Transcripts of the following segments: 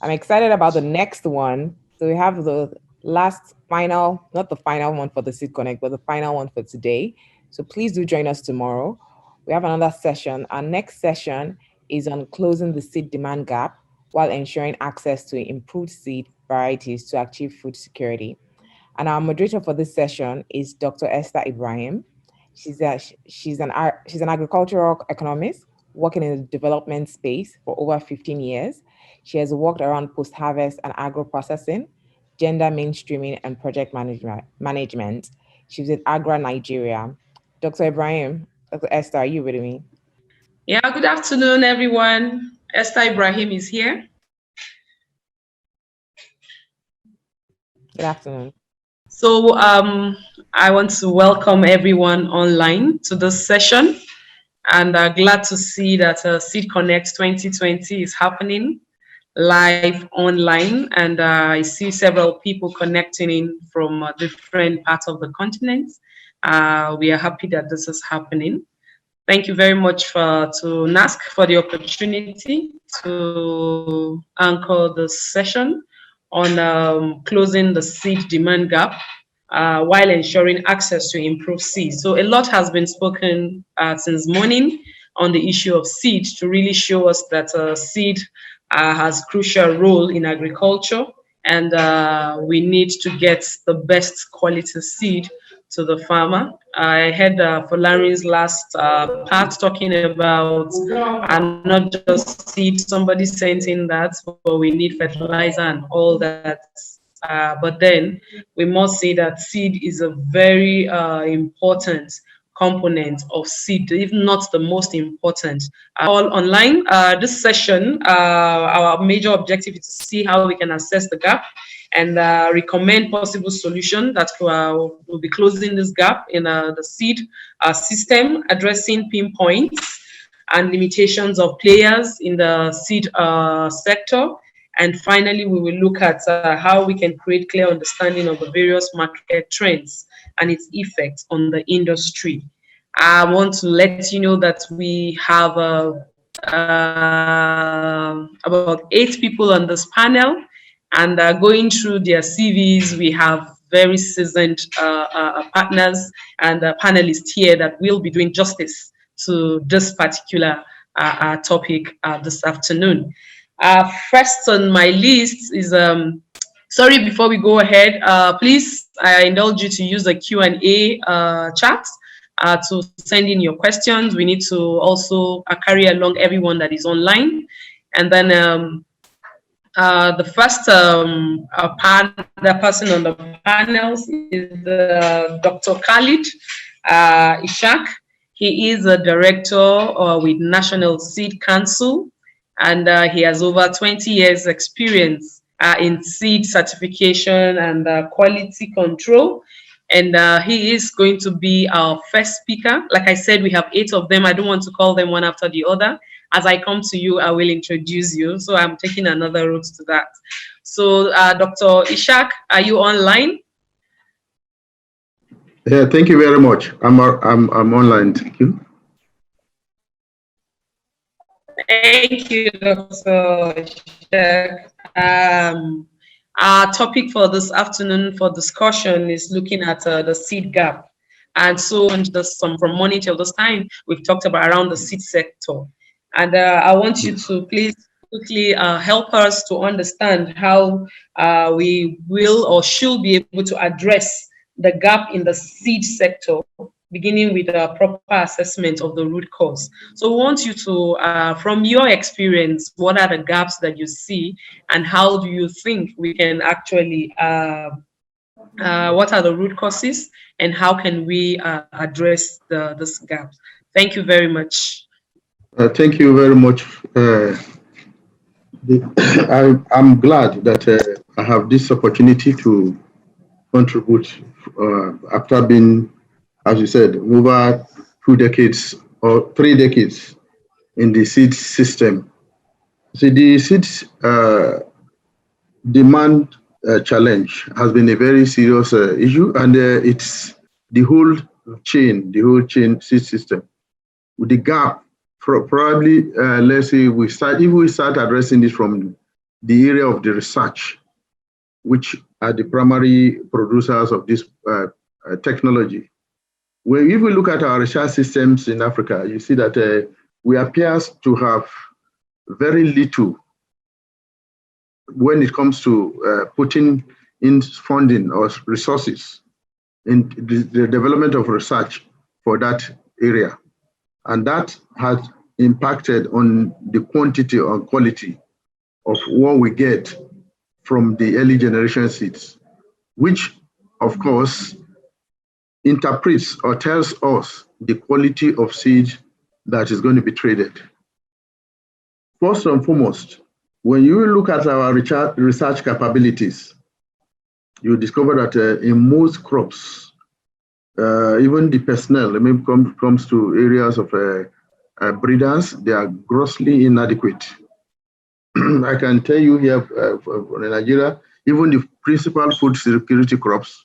I'm excited about the next one. So we have the last final, not the final one for the SEEDCONNECT, but the final one for today. So please do join us tomorrow. We have another session. Our next session is on closing the seed demand gap while ensuring access to improved seed varieties to achieve food security. And our moderator for this session is Dr. Esther Ibrahim. She's an agricultural economist working in the development space for over 15 years. She has worked around post-harvest and agro-processing, gender mainstreaming, and project management. She's at AGRA Nigeria. Dr. Ibrahim, Dr. Esther, are you with me? Yeah, good afternoon, everyone. Esther Ibrahim is here. Good afternoon. So I want to welcome everyone online to this session, and glad to see that SEEDCONNECT2020 is happening live online, and I see several people connecting in from different parts of the continent. We are happy that this is happening. Thank you very much to NASC for the opportunity to anchor this session on closing the seed demand gap while ensuring access to improved seed. So a lot has been spoken since morning on the issue of seed to really show us that seed has a crucial role in agriculture, and we need to get the best quality seed to the farmer. I heard Folarin's last part talking about and not just seed. Somebody sent in that, but we need fertilizer and all that. But then we must say that seed is a very important component of seed, if not the most important. All online. This session, our major objective is to see how we can assess the gap and recommend possible solution that will be closing this gap in the seed system, addressing pinpoints and limitations of players in the seed sector. And finally, we will look at how we can create clear understanding of the various market trends and its effects on the industry. I want to let you know that we have about 8 people on this panel, and going through their CVs, we have very seasoned partners and panelists here that will be doing justice to this particular topic this afternoon. First on my list is, sorry, before we go ahead, please, I indulge you to use the Q&A chat to send in your questions. We need to also carry along everyone that is online. And then the first the person on the panels is Dr. Khalid Ishiak. He is a director with National Seed Council, and he has over 20 years experience in seed certification and quality control. And he is going to be our first speaker. Like I said, we have 8 of them. I don't want to call them one after the other. As I come to you, I will introduce you. So I'm taking another route to that. So Dr. Ishiak, are you online? Yeah, thank you very much. I'm online. Thank you. Thank you, Dr. Ishiak. Our topic for this afternoon for discussion is looking at the seed gap. And so from morning till this time, we've talked about around the seed sector. And I want you to please quickly help us to understand how we will or should be able to address the gap in the seed sector, beginning with a proper assessment of the root cause. So we want you to, from your experience, what are the gaps that you see, and how do you think we can actually, what are the root causes, and how can we address this gap? Thank you very much. Thank you very much. I'm glad that I have this opportunity to contribute after being, as you said, over 2 decades or 3 decades in the seed system. So the seed demand challenge has been a very serious issue, and it's the whole chain seed system. With the gap, probably, let's say if we start addressing this from the area of the research, which are the primary producers of this technology. When if we look at our research systems in Africa, you see that we appear to have very little when it comes to putting in funding or resources in the development of research for that area. And that has impacted on the quantity or quality of what we get from the early generation seeds, which of course interprets or tells us the quality of seed that is going to be traded. First and foremost, when you look at our research capabilities, you discover that in most crops, even the personnel, when it comes to areas of breeders, they are grossly inadequate. I can tell you here in Nigeria, even the principal food security crops,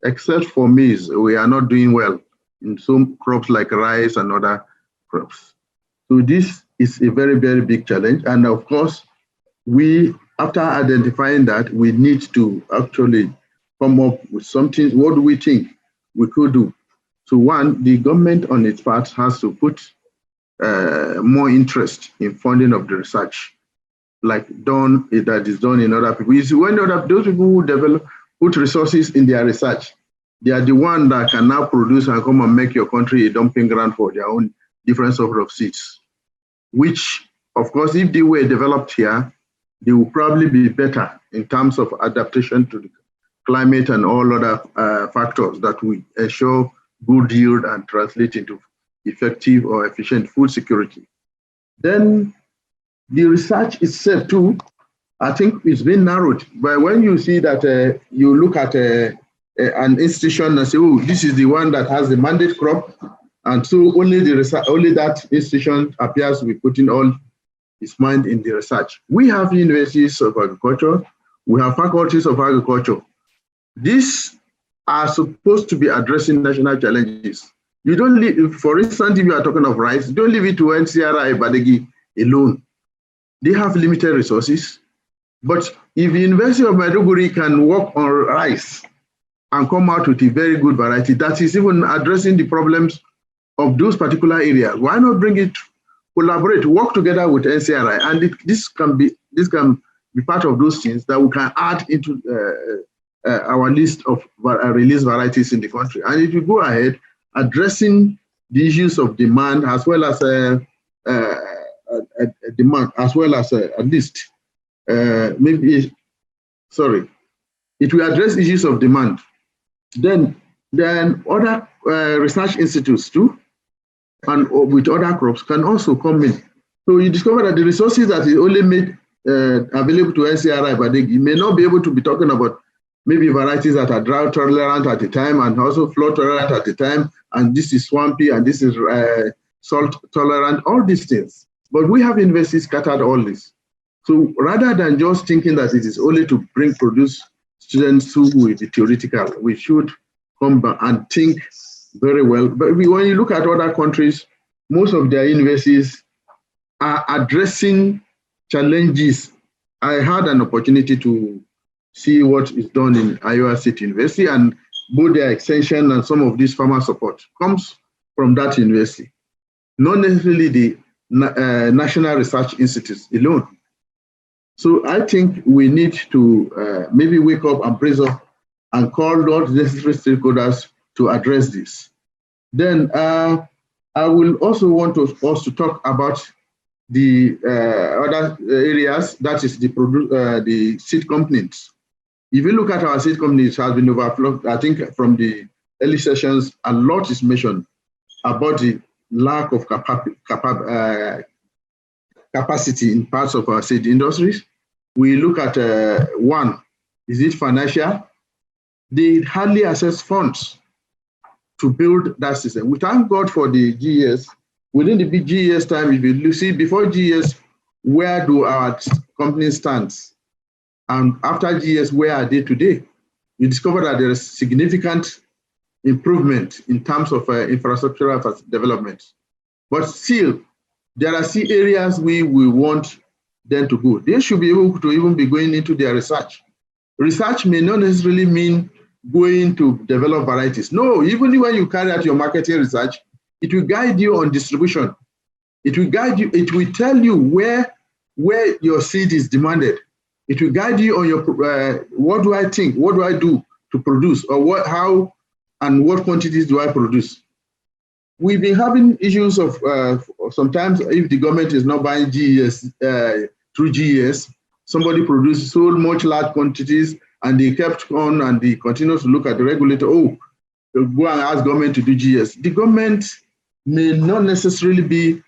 except for maize, we are not doing well in some crops like rice and other crops. So this is a very, very big challenge. And of course, we, after identifying that, we need to actually come up with something. What do we think we could do? So one, the government on its part has to put more interest in funding of the research, like that is done in other people. You see, when those people who put resources in their research, they are the one that can now produce and come and make your country a dumping ground for their own different sort of seeds, which, of course, if they were developed here, they will probably be better in terms of adaptation to the climate and all other factors that will ensure good yield and translate into effective or efficient food security. Then the research itself too, I think it's been narrowed. But when you see that you look at an institution and say, oh, this is the one that has the mandate crop, and so only that institution appears to be putting all its mind in the research. We have universities of agriculture, we have faculties of agriculture. These are supposed to be addressing national challenges. You don't leave, for instance, if you are talking of rice, don't leave it to NCRI Badegi alone. They have limited resources. But if the University of Maiduguri can work on rice and come out with a very good variety that is even addressing the problems of those particular areas, why not bring it, collaborate, work together with NCRI? And this can be part of those things that we can add into our list of release varieties in the country. And if you go ahead, addressing the issues of demand as well as demand, as well as at least it will address issues of demand. Then other research institutes too, and with other crops can also come in. So you discover that the resources that is only made available to NCRI, but they may not be able to be talking about maybe varieties that are drought tolerant at the time and also flood tolerant at the time, and this is swampy and this is salt tolerant, all these things. But we have universities scattered all this. So rather than just thinking that it is only to produce students who will be theoretical, we should come back and think very well. But when you look at other countries, most of their universities are addressing challenges. I had an opportunity to see what is done in Iowa State University, and both their extension and some of this farmer support comes from that university, not necessarily the National Research Institutes alone. So I think we need to maybe wake up and brace up and call all the necessary stakeholders to address this. Then I will also want us to talk about the other areas, that is the seed companies. If you look at our seed companies, it has been overflowed. I think from the early sessions, a lot is mentioned about the lack of capacity in parts of our seed industries. We look at one, is it financial? They hardly access funds to build that system. We thank God for the GES. Within the GES time, if you see before GES, where do our companies stand? And after GES, where are they today? You discover that there is significant improvement in terms of infrastructural development. But still, there are still areas we want then to go. They should be able to even be going into their research. Research may not necessarily mean going to develop varieties. No, even when you carry out your marketing research, it will guide you on distribution. It will guide you, it will tell you where your seed is demanded. It will guide you on your, what do I think, what do I do to produce, or how and what quantities do I produce? We've been having issues of sometimes if the government is not buying GES through GES, somebody produces so much large quantities and they kept on and they continue to look at the regulator, oh, go and ask government to do GES. The government may not necessarily be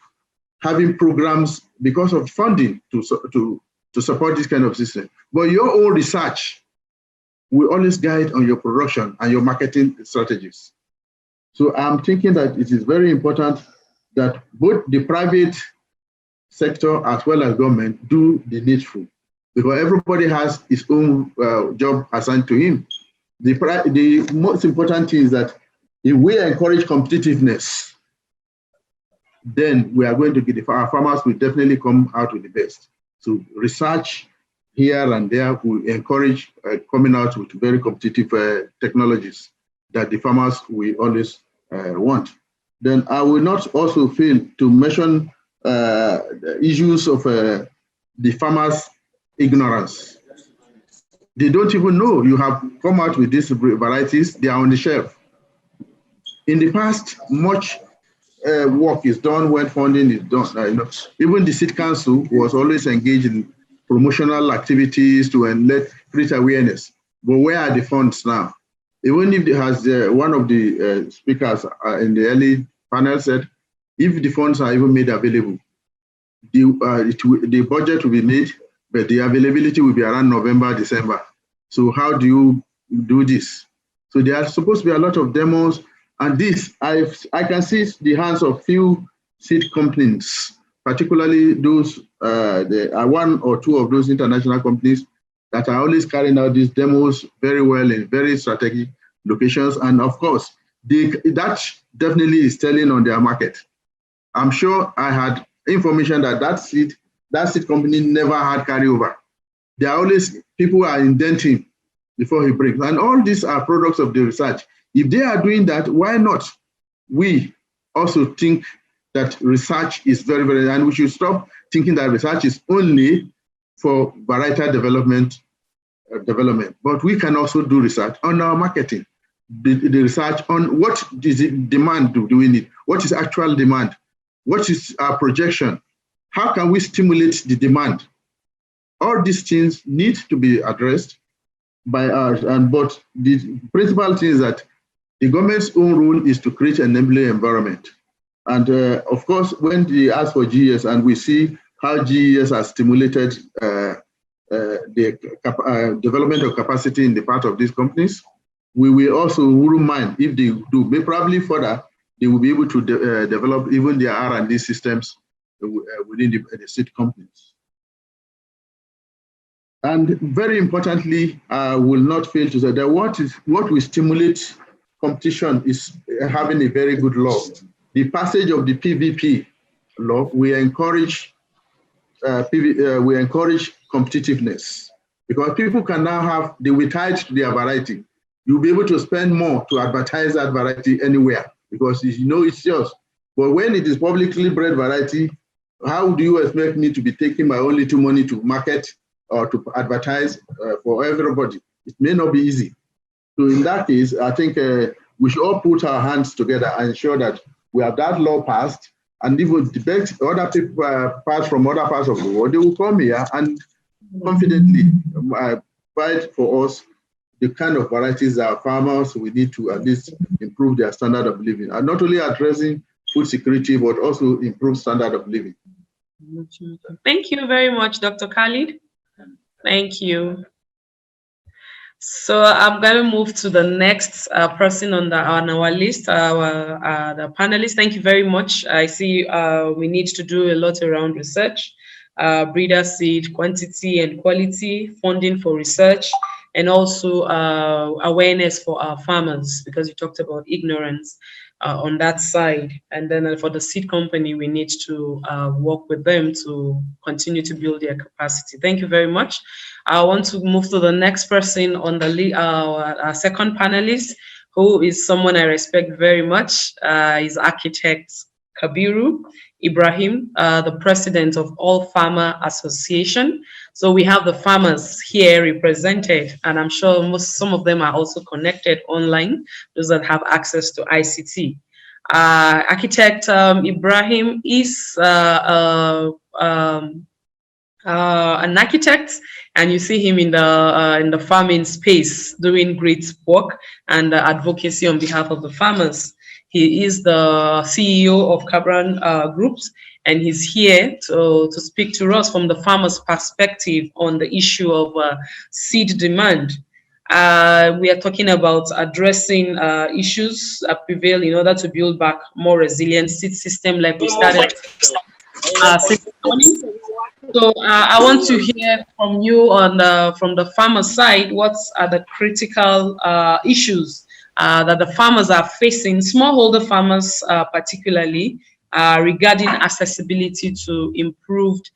having programs because of funding to support this kind of system. But your own research will always guide on your production and your marketing strategies. So I'm thinking that it is very important that both the private sector as well as government do the needful, because everybody has his own job assigned to him. The most important thing is that if we encourage competitiveness, then we are going to get our farmers will definitely come out with the best. So research here and there will encourage coming out with very competitive technologies that the farmers will always want. Then I will not also fail to mention the issues of the farmers' ignorance. They don't even know you have come out with these varieties, they are on the shelf. In the past, much work is done when funding is done. Even the Seed Council was always engaged in promotional activities to create awareness. But where are the funds now? Even if it has one of the speakers in the early panel said, if the funds are even made available, the budget will be made, but the availability will be around November, December. So how do you do this? So there are supposed to be a lot of demos, and this, I can see the hands of few seed companies, particularly those, there are one or two of those international companies that are always carrying out these demos very well in very strategic locations. And of course, that definitely is telling on their market. I'm sure I had information that seed company never had carryover. There are always people who are indenting before he brings. And all these are products of the research. If they are doing that, why not? We also think that research is very, very, and we should stop thinking that research is only for varietal development. But we can also do research on our marketing, the research on what is it demand do we need? What is actual demand? What is our projection? How can we stimulate the demand? All these things need to be addressed by us, but the principal thing is that the government's own role is to create an enabling environment. And of course, when they ask for GES and we see how GES has stimulated the development of capacity in the part of these companies, we will also wouldn't mind if they do. But probably further, they will be able to develop even their R&D systems within the seed companies. And very importantly, I will not fail to say that what will stimulate competition is having a very good law. The passage of the PVP law, we encourage competitiveness, because people can now they will tie to their variety. You'll be able to spend more to advertise that variety anywhere because you know it's yours. But when it is publicly bred variety, how do you expect me to be taking my own little money to market or to advertise for everybody? It may not be easy. So in that case, I think we should all put our hands together and ensure that we have that law passed, and if we debate other people pass from other parts of the world, they will come here and confidently fight for us the kind of varieties that our farmers we need to at least improve their standard of living, and not only addressing food security, but also improve standard of living. Thank you very much, Dr. Khalid. Thank you. So I'm going to move to the next person on our list, the panelists. Thank you very much. I see we need to do a lot around research, breeder seed, quantity and quality, funding for research, and also awareness for our farmers, because you talked about ignorance. on that side. And then for the seed company, we need to work with them to continue to build their capacity. Thank you very much. I want to move to the next person on the our second panelist, who is someone I respect very much. Is architect Kabiru Ibrahim, the president of All Farmer Association. So we have the farmers here represented, and I'm sure some of them are also connected online, those that have access to ICT. Architect Ibrahim is an architect, and you see him in the farming space doing great work and advocacy on behalf of the farmers. He is the CEO of Kabran Groups, and he's here to speak to us from the farmers' perspective on the issue of seed demand. We are talking about addressing issues that prevail in order to build back more resilient seed system, like we started since morning. So I want to hear from you on from the farmer side. What are the critical issues that the farmers are facing, smallholder farmers particularly, regarding accessibility to improved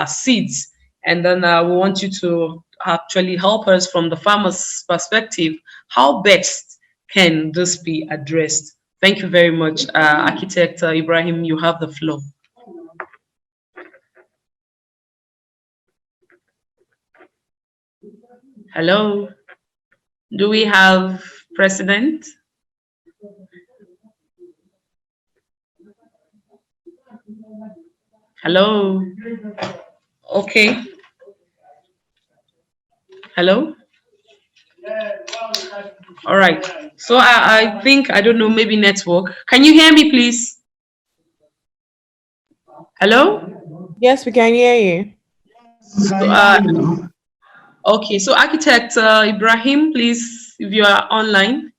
seeds? And then we want you to actually help us from the farmer's perspective. How best can this be addressed? Thank you very much, Architect Ibrahim. You have the floor. Hello. Do we have President? Hello. Okay. Hello. All right. So I think, I don't know, maybe network. Can you hear me, please? Hello? Yes, we can hear you. So, okay, so Architect Ibrahim, please, if you are online.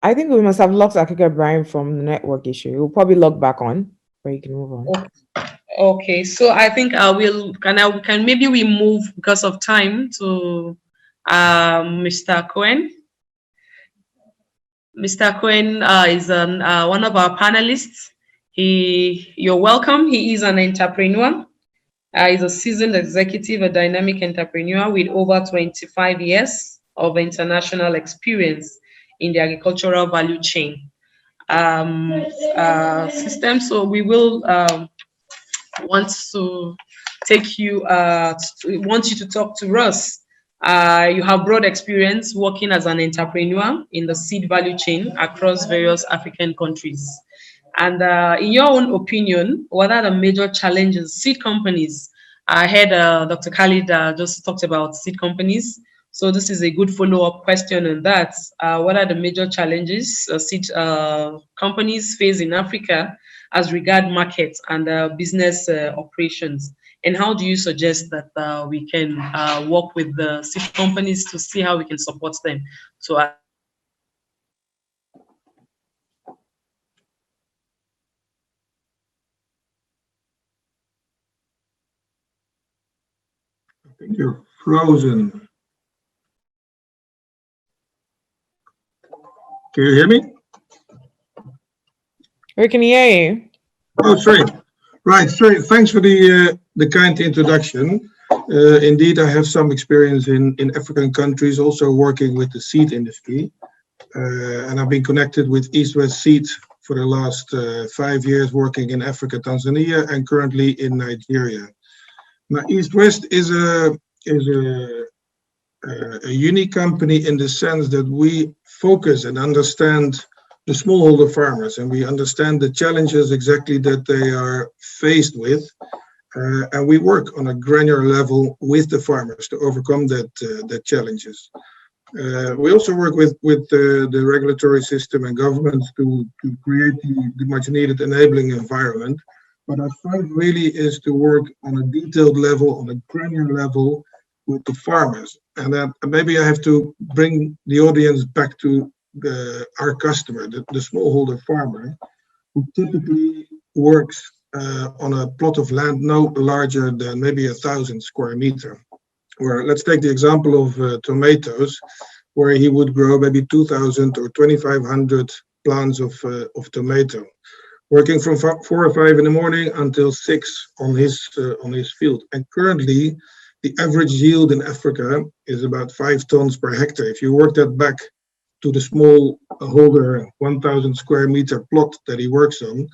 I think we must have locked Architect Ibrahim from the network issue. We'll probably log back on, where you can move on. Okay, so I think maybe we move because of time to Mr. Coen. Mr. Coen is one of our panelists. You're welcome. He is an entrepreneur. He's a seasoned executive, a dynamic entrepreneur with over 25 years of international experience in the agricultural value chain system. So we will want to take you, want you to talk to us. You have broad experience working as an entrepreneur in the seed value chain across various African countries. And in your own opinion, what are the major challenges seed companies? I heard Dr. Khalid just talked about seed companies. So this is a good follow-up question on that. What are the major challenges seed companies face in Africa as regard markets and business operations? And how do you suggest that we can work with the seed companies to see how we can support them? So I think you're frozen. Can you hear me? We can hear you. Oh, sorry. Right, sorry. Thanks for the kind introduction. Indeed, I have some experience in African countries, also working with the seed industry. And I've been connected with East West Seed for the last 5 years, working in Africa, Tanzania, and currently in Nigeria. Now, East West is a unique company in the sense that we focus and understand the smallholder farmers, and we understand the challenges exactly that they are faced with, and we work on a granular level with the farmers to overcome that challenges. We also work with the regulatory system and governments to create the much needed enabling environment. But our strength really is to work on a detailed level, on a granular level with the farmers. And then maybe I have to bring the audience back to our customer, the smallholder farmer, who typically works on a plot of land no larger than maybe 1,000 square meters. Where let's take the example of tomatoes, where he would grow maybe 2,000 or 2,500 plants of tomato, working from 4 or 5 in the morning until 6 on his field. And currently, the average yield in Africa is about 5 tons per hectare. If you work that back to the small holder 1,000 square meter plot that he works on,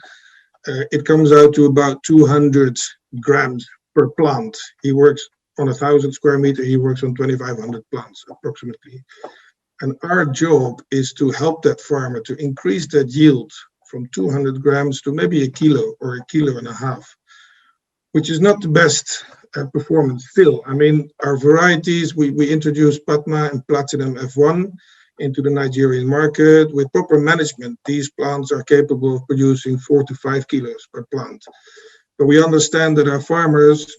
it comes out to about 200 grams per plant. He works on 1,000 square meter, he works on 2,500 plants approximately. And our job is to help that farmer to increase that yield from 200 grams to maybe a kilo or a kilo and a half, which is not the best performance still. I mean, our varieties, we introduced Padma and Platinum F1 into the Nigerian market. With proper management, these plants are capable of producing 4 to 5 kilos per plant. But we understand that our farmers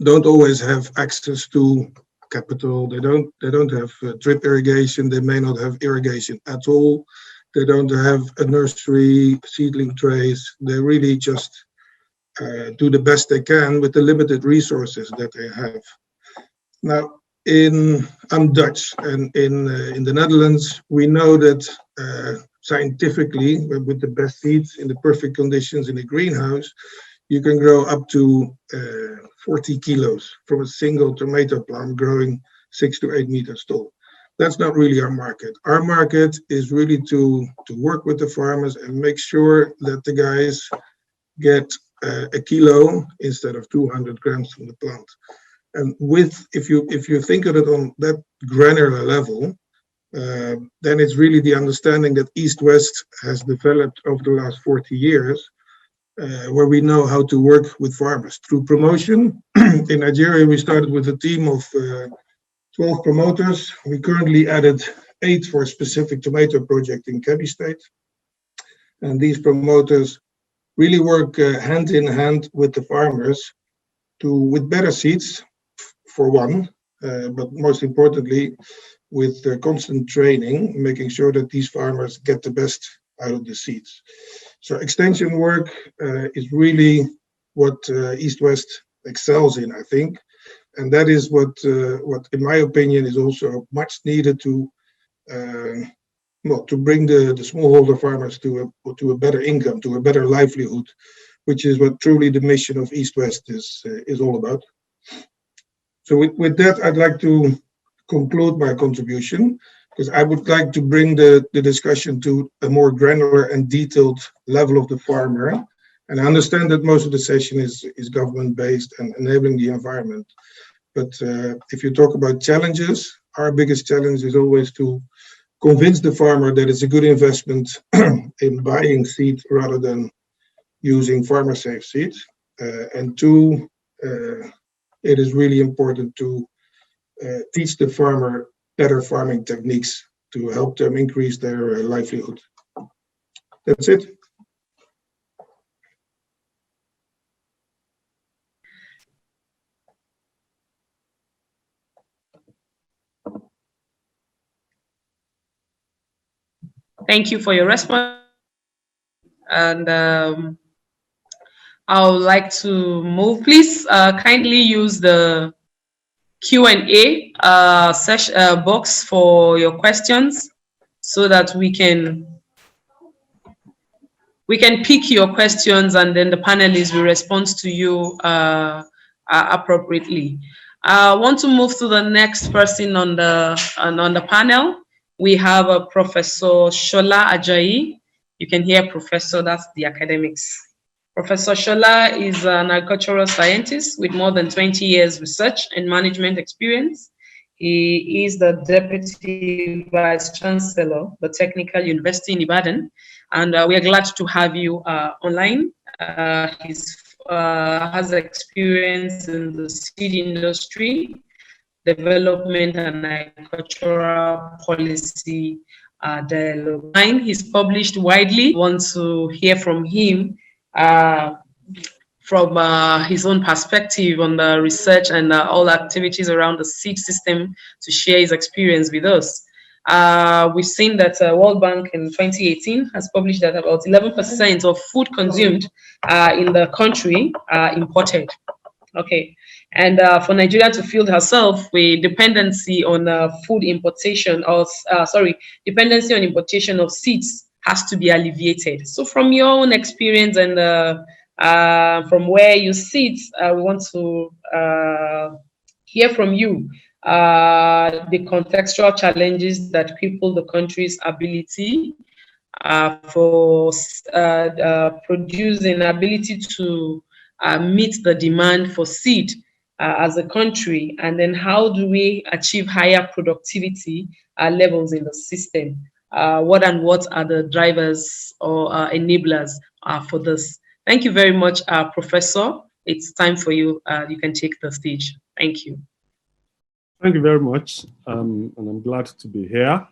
don't always have access to capital. They don't have drip irrigation. They may not have irrigation at all. They don't have a nursery, seedling trays. They really just do the best they can with the limited resources that they have. Now, I'm Dutch, and in the Netherlands, we know that scientifically, with the best seeds in the perfect conditions in a greenhouse, you can grow up to 40 kilos from a single tomato plant growing 6 to 8 meters tall. That's not really our market. Our market is really to work with the farmers and make sure that the guys get a kilo instead of 200 grams from the plant. And if you think of it on that granular level, then it's really the understanding that East-West has developed over the last 40 years, where we know how to work with farmers through promotion. In Nigeria, we started with a team of 12 promoters. We currently added 8 for a specific tomato project in Kebbi State. And these promoters really work hand in hand with the farmers with better seeds, for one, but most importantly, with constant training, making sure that these farmers get the best out of the seeds. So extension work is really what East-West excels in, I think. And that is what in my opinion, is also much needed to bring the smallholder farmers to a better income, to a better livelihood, which is what truly the mission of East-West is all about. So with that, I'd like to conclude my contribution, because I would like to bring the discussion to a more granular and detailed level of the farmer. And I understand that most of the session is government-based and enabling the environment. But if you talk about challenges, our biggest challenge is always to convince the farmer that it's a good investment in buying seed rather than using farmer-safe seeds. And 2, it is really important to teach the farmer better farming techniques to help them increase their livelihood. That's it. Thank you for your response. And I would like to move. Please kindly use the Q&A box for your questions, so that we can pick your questions, and then the panelists will respond to you appropriately. I want to move to the next person on the panel. We have Professor Sola Ajayi. You can hear Professor, that's the academics. Professor Sola is an agricultural scientist with more than 20 years research and management experience. He is the Deputy Vice Chancellor, the Technical University in Ibadan, and we are glad to have you online. He has experience in the seed industry, development and agricultural policy dialogue. He's published widely. Want to hear from him from his own perspective on the research and all activities around the seed system, to share his experience with us. We've seen that World Bank in 2018 has published that about 11% of food consumed in the country are imported. Okay, and for Nigeria to field herself with dependency on food importation, dependency on importation of seeds has to be alleviated. So from your own experience and from where you sit, we want to hear from you the contextual challenges that cripple the country's ability for producing, ability to meet the demand for seed as a country, and then how do we achieve higher productivity levels in the system? What are the drivers or enablers for this? Thank you very much, Professor. It's time for you. You can take the stage. Thank you. Thank you very much. And I'm glad to be here.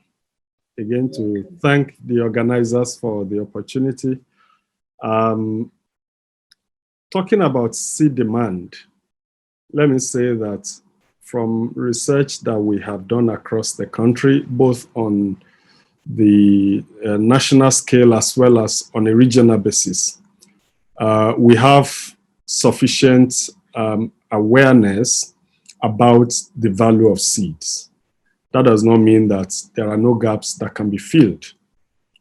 Again, to thank the organizers for the opportunity. Talking about seed demand, let me say that from research that we have done across the country, both on the national scale as well as on a regional basis, we have sufficient awareness about the value of seeds. That does not mean that there are no gaps that can be filled,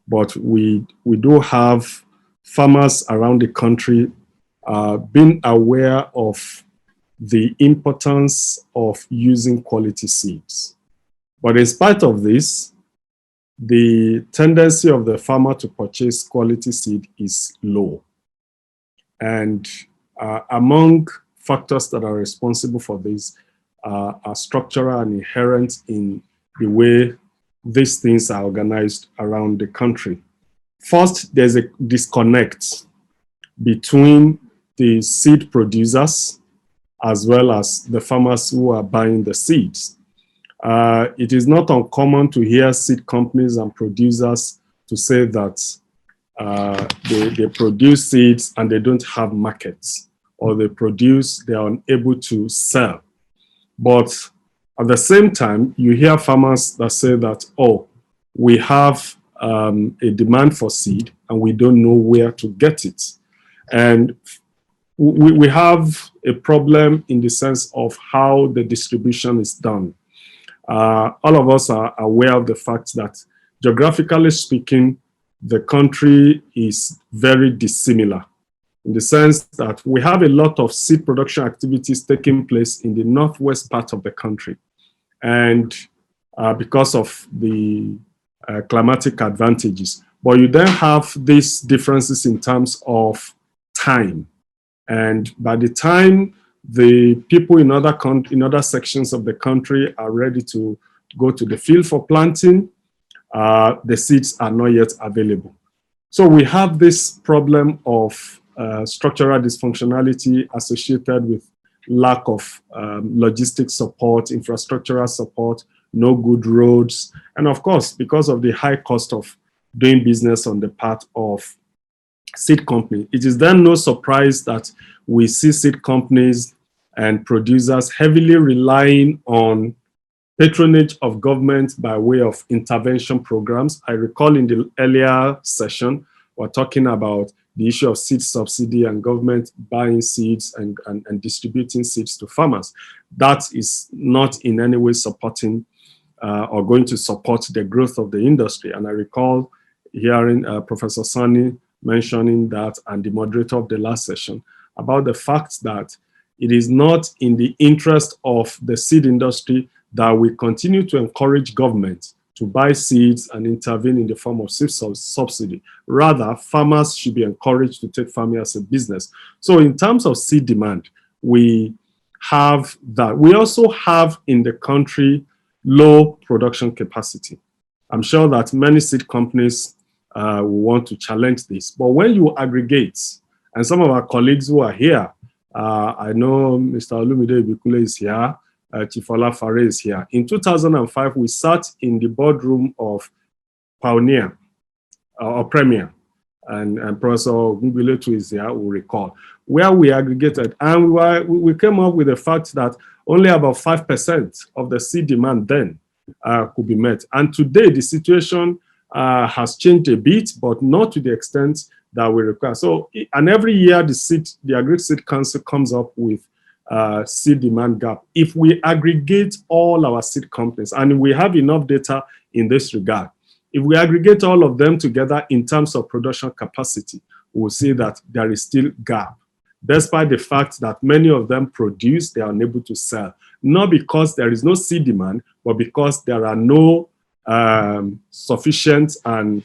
but we do have farmers around the country being aware of the importance of using quality seeds. But in spite of this, the tendency of the farmer to purchase quality seed is low. And among factors that are responsible for this are structural and inherent in the way these things are organized around the country. First, there's a disconnect between the seed producers as well as the farmers who are buying the seeds. It is not uncommon to hear seed companies and producers to say that they produce seeds and they don't have markets, or they are unable to sell. But at the same time, you hear farmers that say that, oh, we have a demand for seed and we don't know where to get it. And we have a problem in the sense of how the distribution is done. All of us are aware of the fact that, geographically speaking, the country is very dissimilar, in the sense that we have a lot of seed production activities taking place in the northwest part of the country. And because of the climatic advantages. But you then have these differences in terms of time. And by the time the people in other sections of the country are ready to go to the field for planting, the seeds are not yet available. So we have this problem of structural dysfunctionality associated with lack of logistics support, infrastructural support, no good roads, and of course, because of the high cost of doing business on the part of seed company. It is then no surprise that we see seed companies and producers heavily relying on patronage of government by way of intervention programs. I recall in the earlier session, we're talking about the issue of seed subsidy and government buying seeds and distributing seeds to farmers. That is not in any way supporting or going to support the growth of the industry. And I recall hearing Professor Sani mentioning that, and the moderator of the last session, about the fact that it is not in the interest of the seed industry that we continue to encourage government to buy seeds and intervene in the form of seed subsidy. Rather, farmers should be encouraged to take farming as a business. So in terms of seed demand, we have that. We also have in the country low production capacity. I'm sure that many seed companies will want to challenge this. But when you aggregate, and some of our colleagues who are here, I know Mr. Olumide Ibikule is here, Chief Ola Fare is here. In 2005, we sat in the boardroom of Pioneer, or Premier, and Professor Ngbiletu is here, will recall, where we aggregated, and we came up with the fact that only about 5% of the seed demand then could be met. And today, the situation has changed a bit, but not to the extent that we require. So, and every year, the Agri Seed Council comes up with seed demand gap. If we aggregate all our seed companies, and we have enough data in this regard, If we aggregate all of them together in terms of production capacity, we'll see that there is still gap, despite the fact that many of them produce, they are unable to sell. Not because there is no seed demand, but because there are no sufficient and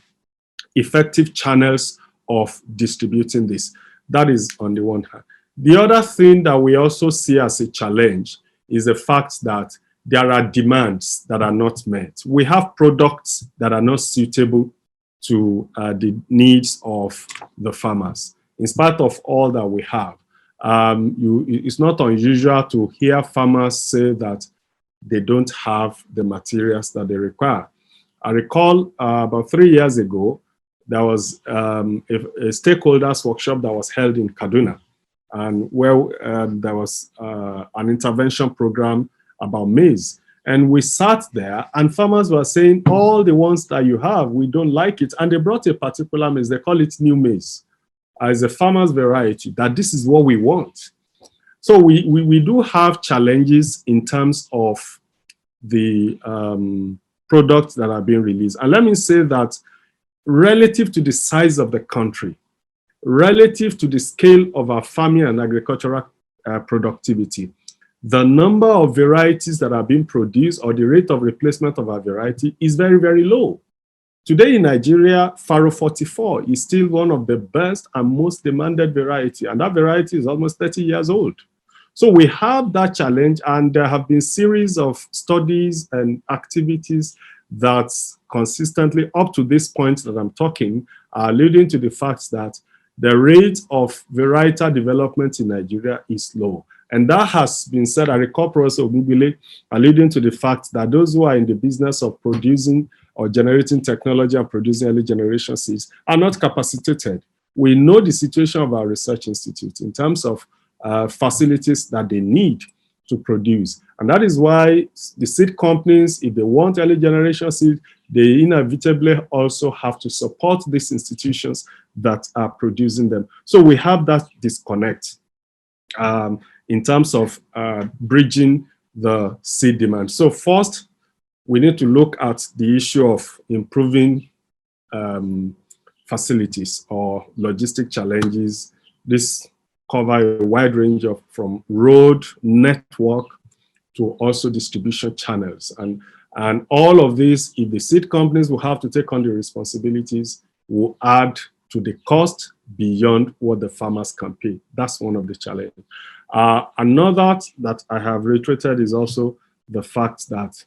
effective channels of distributing this. That is on the one hand. The other thing that we also see as a challenge is the fact that there are demands that are not met. We have products that are not suitable to the needs of the farmers. In spite of all that we have, it's not unusual to hear farmers say that they don't have the materials that they require. I recall about 3 years ago, there was a stakeholders workshop that was held in Kaduna, and where there was an intervention program about maize. And we sat there and farmers were saying, all the ones that you have, we don't like it. And they brought a particular maize, they call it new maize, as a farmer's variety, that this is what we want. So we do have challenges in terms of the products that are being released. And let me say that relative to the size of the country, relative to the scale of our farming and agricultural productivity, the number of varieties that are being produced or the rate of replacement of our variety is very, very low. Today in Nigeria, Faro 44 is still one of the best and most demanded variety, and that variety is almost 30 years old. So we have that challenge, and there have been series of studies and activities that consistently, up to this point that I'm talking, are alluding to the fact that the rate of varietal development in Nigeria is low. And that has been said. I recall Prof Obafemi alluding to the fact that those who are in the business of producing or generating technology and producing early generation seeds are not capacitated. We know the situation of our research institute in terms of facilities that they need to produce. And that is why the seed companies, if they want early generation seed, they inevitably also have to support these institutions that are producing them. So we have that disconnect in terms of bridging the seed demand. So first, we need to look at the issue of improving facilities or logistic challenges. This cover a wide range of from road network to also distribution channels. And all of this, if the seed companies will have to take on the responsibilities, will add to the cost beyond what the farmers can pay. That's one of the challenges. Another that I have reiterated is also the fact that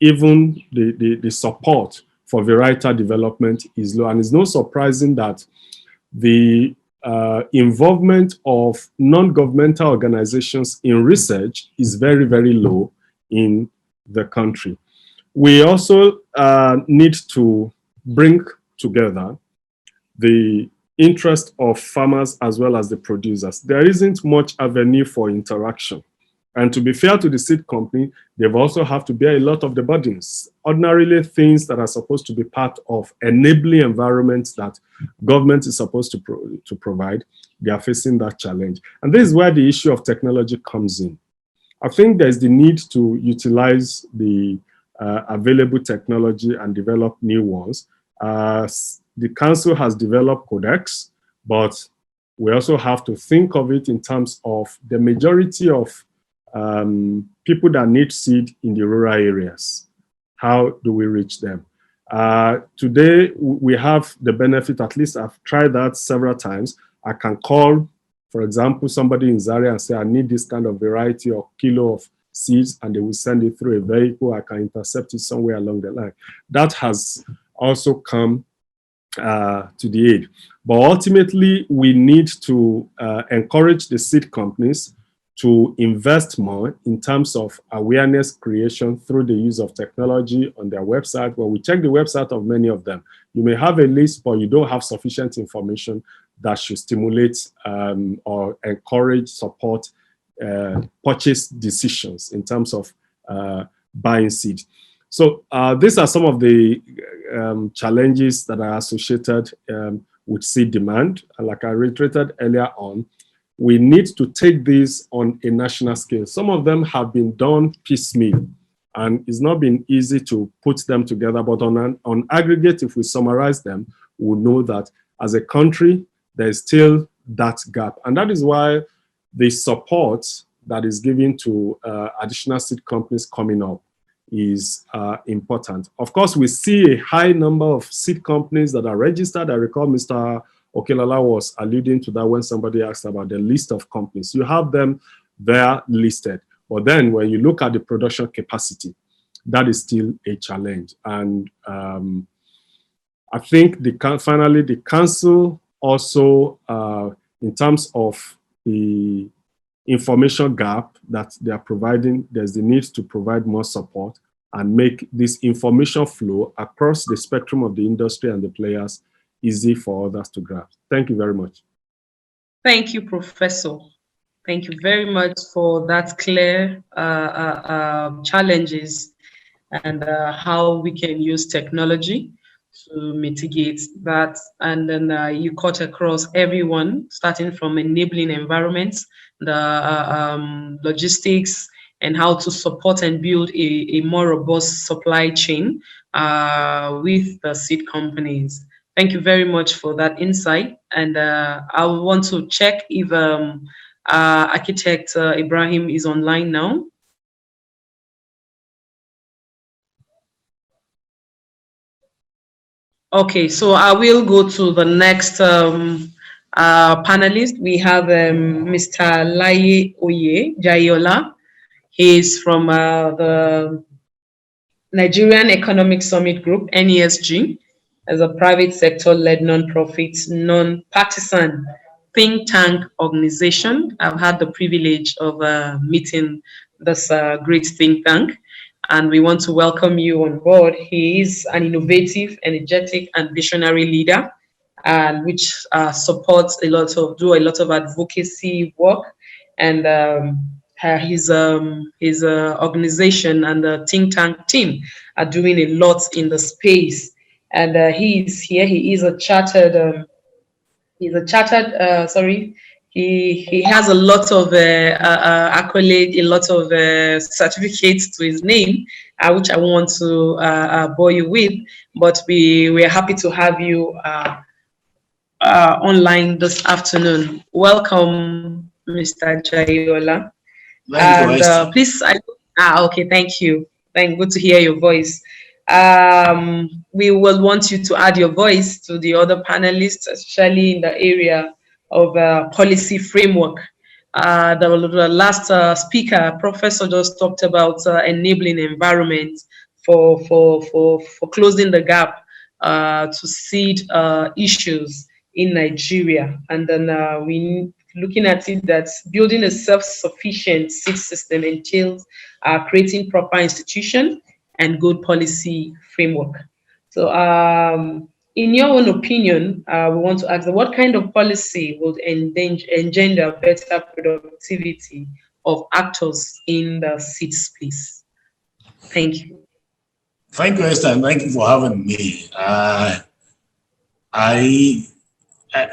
even the support for varietal development is low. And it's no surprising that the involvement of non-governmental organizations in research is very, very low in the country. We also need to bring together the interest of farmers as well as the producers. There isn't much avenue for interaction. And to be fair to the seed company, they've also have to bear a lot of the burdens. Ordinarily, things that are supposed to be part of enabling environments that government is supposed to provide, they are facing that challenge. And this is where the issue of technology comes in. I think there's the need to utilize the available technology and develop new ones. The council has developed codex, but we also have to think of it in terms of the majority of people that need seed in the rural areas. How do we reach them? Today, we have the benefit, at least I've tried that several times. I can call, for example, somebody in Zaria and say, I need this kind of variety or kilo of seeds, and they will send it through a vehicle. I can intercept it somewhere along the line. That has also come to the aid. But ultimately, we need to encourage the seed companies to invest more in terms of awareness creation through the use of technology on their website. When we check the website of many of them, you may have a list, but you don't have sufficient information that should stimulate or encourage, support purchase decisions in terms of buying seed. So these are some of the challenges that are associated with seed demand. And like I reiterated earlier on, we need to take these on a national scale. Some of them have been done piecemeal. And it's not been easy to put them together, but on aggregate, if we summarize them, we'll know that as a country, there's still that gap. And that is why the support that is given to additional seed companies coming up is important. Of course, we see a high number of seed companies that are registered. I recall Mr. Okelala was alluding to that when somebody asked about the list of companies. You have them there listed. But then when you look at the production capacity, that is still a challenge. And I think finally the council also, in terms of the information gap that they are providing, there's the need to provide more support and make this information flow across the spectrum of the industry and the players easy for others to grasp. Thank you very much. Thank you, Professor. Thank you very much for that clear challenges and how we can use technology to mitigate that. And then you cut across everyone, starting from enabling environments, the logistics, and how to support and build a more robust supply chain with the seed companies. Thank you very much for that insight. And I want to check if Architect Ibrahim is online now. Okay, so I will go to the next panelist. We have Mr. Laoye Jaiyeola. He is from the Nigerian Economic Summit Group, NESG, as a private sector-led non-profit, non-partisan think tank organization. I've had the privilege of meeting this great think tank, and we want to welcome you on board. He is an innovative, energetic, and visionary leader, and which supports do a lot of advocacy work, and his organization and the think tank team are doing a lot in the space. And he is here. He is a chartered. He has a lot of accolades, a lot of certificates to his name, which I want to bore you with. But we are happy to have you online this afternoon. Welcome, Mr. Jaiyeola. And please, okay, thank you. Good to hear your voice. We will want you to add your voice to the other panelists, especially in the area of policy framework. The last speaker, Professor, just talked about enabling environment for closing the gap to seed issues in Nigeria. And then we looking at it that building a self-sufficient seed system entails creating proper institution and good policy framework. So in your own opinion, we want to ask what kind of policy would engender better productivity of actors in the seed space? Thank you. Thank you, Esther, and thank you for having me.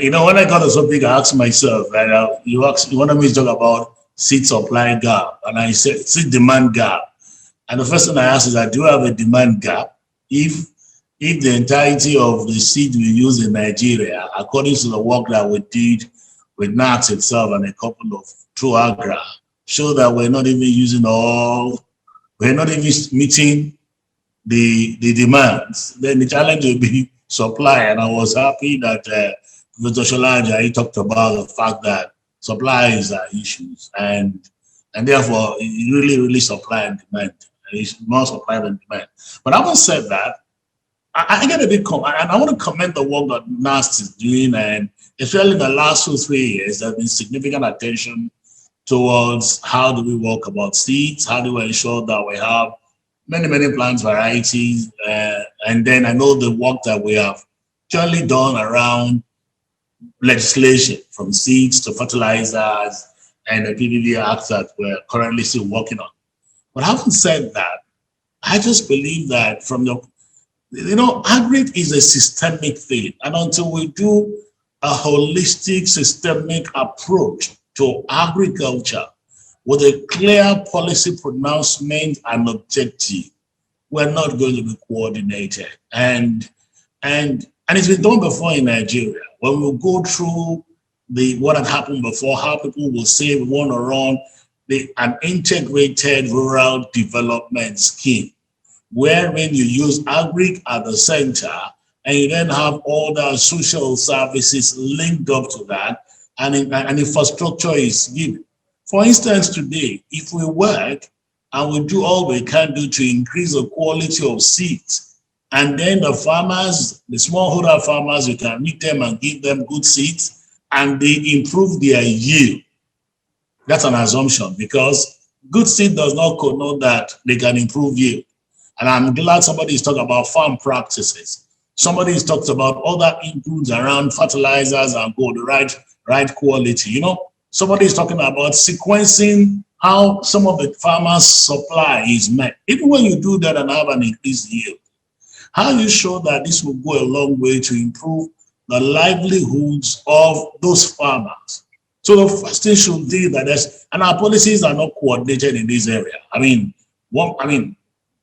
You know, when I got to something, I asked myself, you wanted me to talk about seed supply gap, and I said seed demand gap. And the first thing I asked is, do I have a demand gap? If the entirety of the seed we use in Nigeria, according to the work that we did with NASC itself and a couple of through AGRA, show that we're not even meeting the demands, then the challenge will be supply. And I was happy that Prof Sola Ajayi talked about the fact that supplies are issues, and therefore really supply and demand. It's more supply than demand. But having said that, I get a bit, and I want to commend the work that NASC is doing, and especially in the last 2-3 years, there's been significant attention towards how do we work about seeds, how do we ensure that we have many plants, varieties, and then I know the work that we have generally done around legislation, from seeds to fertilizers and the PDD Act that we're currently still working on. But having said that, I just believe that agri is a systemic thing, and until we do a holistic, systemic approach to agriculture, with a clear policy pronouncement and objective, we're not going to be coordinated. And it's been done before in Nigeria. When we go through what had happened before, how people will say we want to run an integrated rural development scheme, wherein you use agri at the center, and you then have all the social services linked up to that, and infrastructure is given. For instance, today, if we work and we do all we can do to increase the quality of seeds, and then the farmers, the smallholder farmers, you can meet them and give them good seeds, and they improve their yield. That's an assumption, because good seed does not connote that they can improve yield. And I'm glad somebody is talking about farm practices. Somebody is talking about other inputs around fertilizers and the right quality. You know, somebody is talking about sequencing how some of the farmers' supply is met. Even when you do that and have an increased yield, how you show that this will go a long way to improve the livelihoods of those farmers. So the first thing should be that and our policies are not coordinated in this area.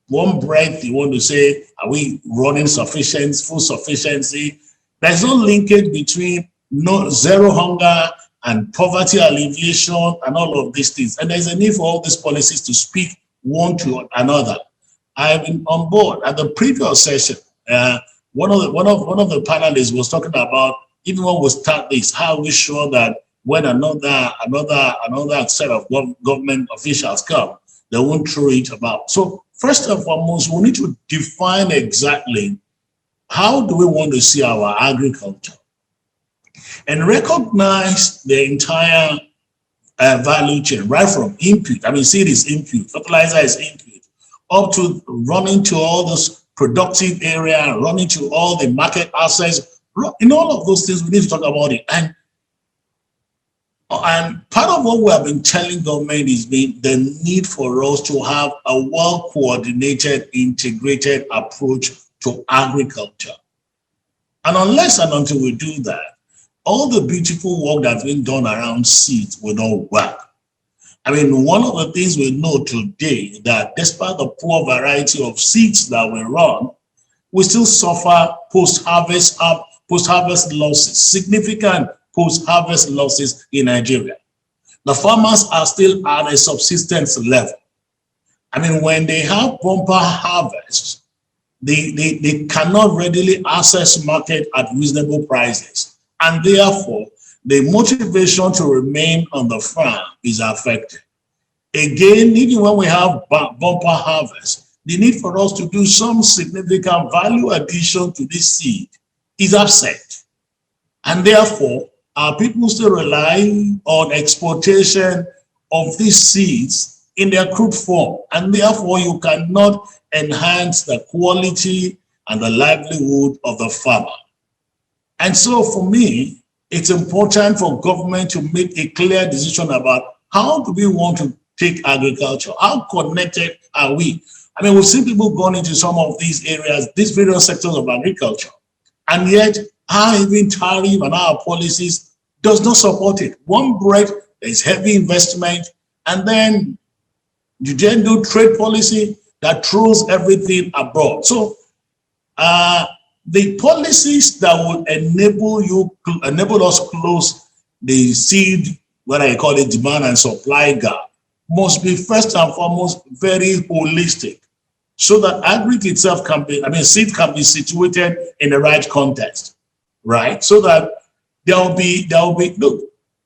One breath you want to say, are we running food sufficiency? There's no linkage between zero hunger and poverty alleviation and all of these things. And there's a need for all these policies to speak one to another. I've been on board at the previous session. One of the panelists was talking about, even when we start this, how we sure that when another set of government officials come, they won't throw it about. So first and foremost, we need to define exactly how do we want to see our agriculture, and recognize the entire value chain, right from input. Seed is input, fertilizer is input, up to running to all those productive area, running to all the market access. In all of those things, we need to talk about it. And part of what we have been telling government is the need for us to have a well-coordinated, integrated approach to agriculture. And unless and until we do that, all the beautiful work that's been done around seeds will not work. One of the things we know today that despite the poor variety of seeds that we run, we still suffer post-harvest losses, significant post-harvest losses in Nigeria. The farmers are still at a subsistence level. When they have bumper harvests, they cannot readily access market at reasonable prices. And therefore, the motivation to remain on the farm is affected. Again, even when we have bumper harvest, the need for us to do some significant value addition to this seed is absent. And therefore, our people still rely on exportation of these seeds in their crude form. And therefore, you cannot enhance the quality and the livelihood of the farmer. And so for me, it's important for government to make a clear decision about how do we want to take agriculture? How connected are we? We've seen people going into some of these areas, these various sectors of agriculture, and yet our even tariff and our policies does not support it. One breath, there's heavy investment, and then you then do trade policy that throws everything abroad. So the policies that will enable us close the seed, what I call it, demand and supply gap, must be first and foremost very holistic, so that agri itself can be, seed can be situated in the right context, right? So that there will be, look,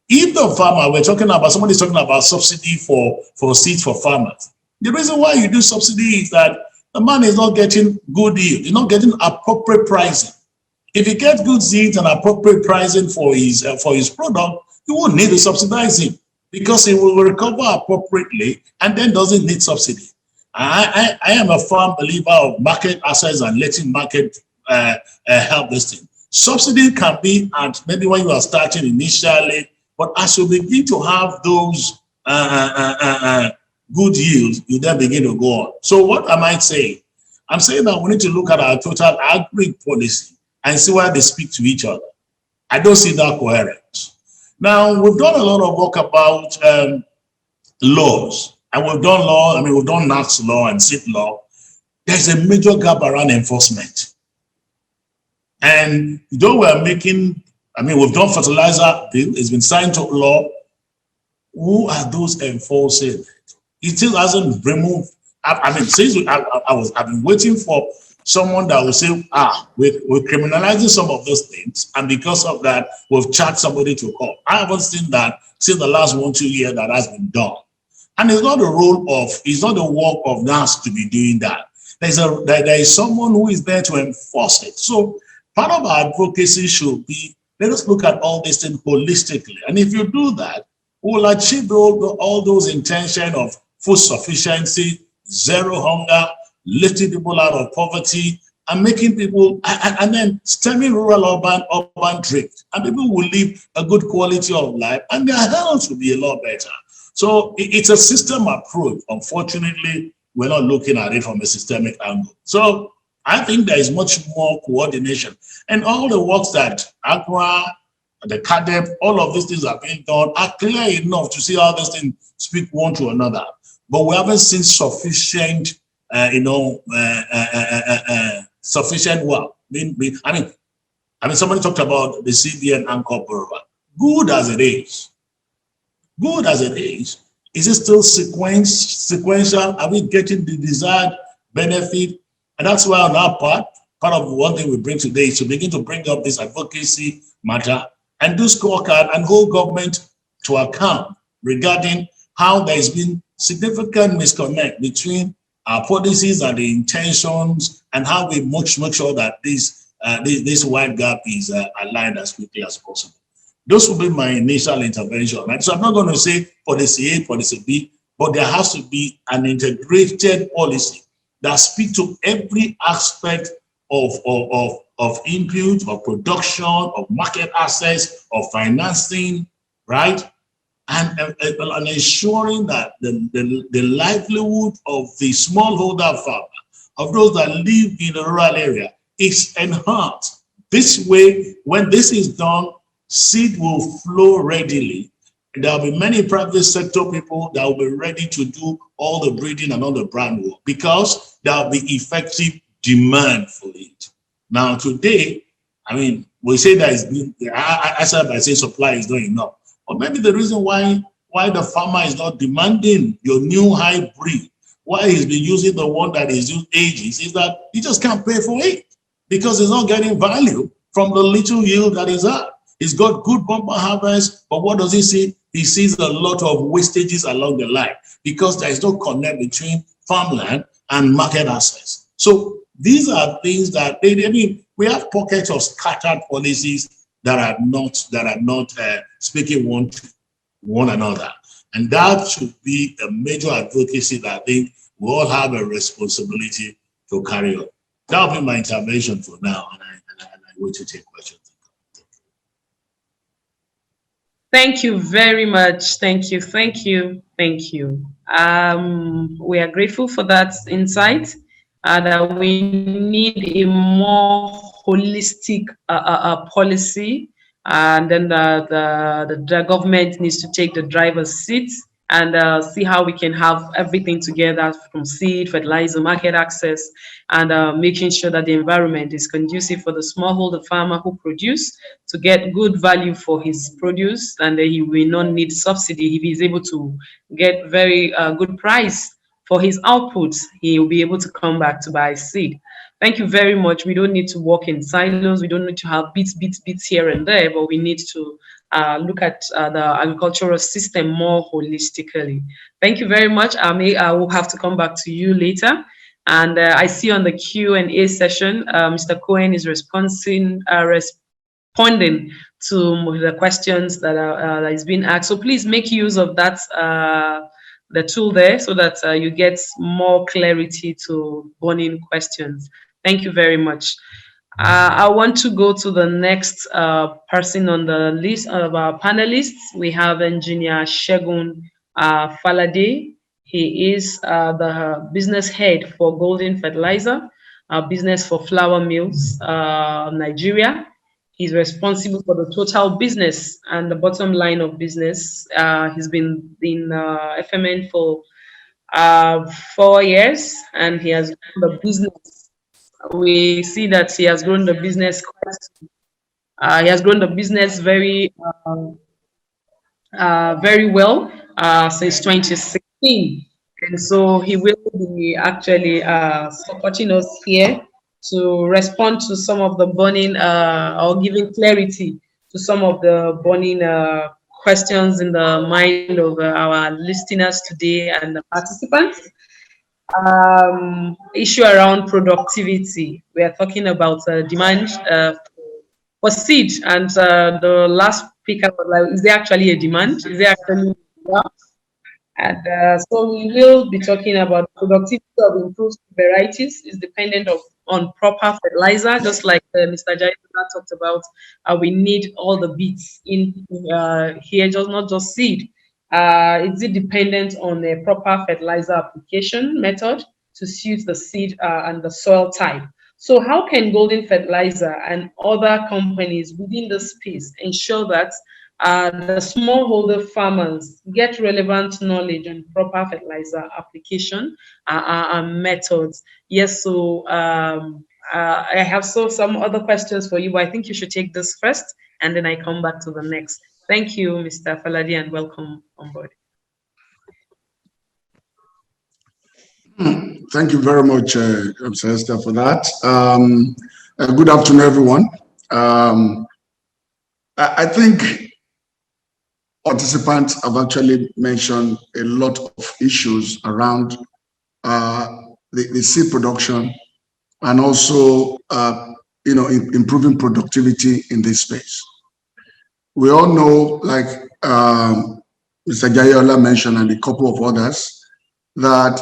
if the farmer, somebody's talking about subsidy for seeds for farmers. The reason why you do subsidy is that the man is not getting good yield, he's not getting appropriate pricing. If he gets good seeds and appropriate pricing for his product, you won't need to subsidize him because he will recover appropriately and then doesn't need subsidy. I am a firm believer of market access and letting market help this thing. Subsidy can be at maybe when you are starting initially, but as you begin to have those good yields, you then begin to go on. So what am I saying? I'm saying that we need to look at our total agri policy and see why they speak to each other. I don't see that coherence. Now, we've done a lot of work about laws, and we've done law, I mean, we've done NASC law and SEED law, there's a major gap around enforcement. And though we're making, I mean, we've done fertilizer bill, it's been signed to law, who are those enforcing it? It still hasn't removed. I mean, since I've been waiting for someone that will say, we're criminalizing some of those things, and because of that, we've charged somebody to court. I haven't seen that since the last 1-2 years that has been done. And it's not the role of, it's not the work of NASC to be doing that. There is someone who is there to enforce it. So part of our advocacy should be, let us look at all these things holistically. And if you do that, we'll achieve all those intentions of food sufficiency, zero hunger, lifting people out of poverty, and making people, and then stemming rural urban drift. And people will live a good quality of life, and their health will be a lot better. So it's a system approach. Unfortunately, we're not looking at it from a systemic angle. So I think there is much more coordination. And all the works that AGRA, the CADEP, all of these things are being done are clear enough to see how these things speak one to another. But we haven't seen sufficient, sufficient work. I mean, somebody talked about the CBN anchor borrower. Good as it is, is it still sequential? Are we getting the desired benefit? And that's why on our part of one thing we bring today is to begin to bring up this advocacy matter and do scorecard and hold government to account regarding how there has been significant misconnect between our policies and the intentions, and how we make sure that this wide gap is aligned as quickly as possible. Those will be my initial intervention. Right? So I'm not going to say policy A, policy B, but there has to be an integrated policy that speaks to every aspect of input, of production, of market access, of financing, right? And ensuring that the livelihood of the smallholder farmer, of those that live in a rural area, is enhanced. This way, when this is done, seed will flow readily. There will be many private sector people that will be ready to do all the breeding and all the brand work, because there will be effective demand for it. Now, today, I mean, we say that I said by saying supply is not enough. Or maybe the reason why the farmer is not demanding your new hybrid, why he's been using the one that is used ages, is that he just can't pay for it because he's not getting value from the little yield that is at. He's got good bumper harvest, but what does he see? He sees a lot of wastages along the line because there is no connect between farmland and market access. So these are things that we have pockets of scattered policies that are not speaking one to one another, and that should be a major advocacy that I think we all have a responsibility to carry on. That will be my intervention for now, and I wait to take questions. Thank you very much. Thank you. We are grateful for that insight. That we need a more holistic policy, and then the government needs to take the driver's seat and see how we can have everything together, from seed, fertilizer, market access, and making sure that the environment is conducive for the smallholder farmer who produce to get good value for his produce, and he will not need subsidy. If he is able to get very good price for his outputs, he will be able to come back to buy seed. Thank you very much. We don't need to work in silos. We don't need to have bits here and there, but we need to look at the agricultural system more holistically. Thank you very much. I will have to come back to you later. And I see on the Q&A session, Mr. Coen is responding to the questions that is being asked. So please make use of that the tool there, so that you get more clarity to burning questions. Thank you very much. I want to go to the next person on the list of our panelists. We have Engineer Segun Falade. He is the business head for Golden Fertilizer, business for flour mills, Nigeria. He's responsible for the total business and the bottom line of business. He's been in FMN for 4 years, and he has grown the business. We see that he has grown the business he has grown the business very well since 2016. And so he will be actually supporting us here to respond to some of the burning or giving clarity to some of the burning questions in the mind of our listeners today and the participants. Issue around productivity. We are talking about demand for seed, and the last speaker was like, is there actually a demand? Is there actually and so we will be talking about productivity of improved varieties is dependent on proper fertilizer, just like Mr. Jaiyeola talked about. We need all the bits in here, just not just seed. Is it dependent on a proper fertilizer application method to suit the seed and the soil type? So how can Golden Fertilizer and other companies within the space ensure that the smallholder farmers get relevant knowledge and proper fertilizer application and methods? Yes, so I have some other questions for you, but I think you should take this first, and then I come back to the next. Thank you, Mr. Falade, and welcome on board. Thank you very much, Mr. Esther, for that. Good afternoon, everyone. I think participants have actually mentioned a lot of issues around the seed production and also, improving productivity in this space. We all know, like Mr. Jaiyeola mentioned and a couple of others, that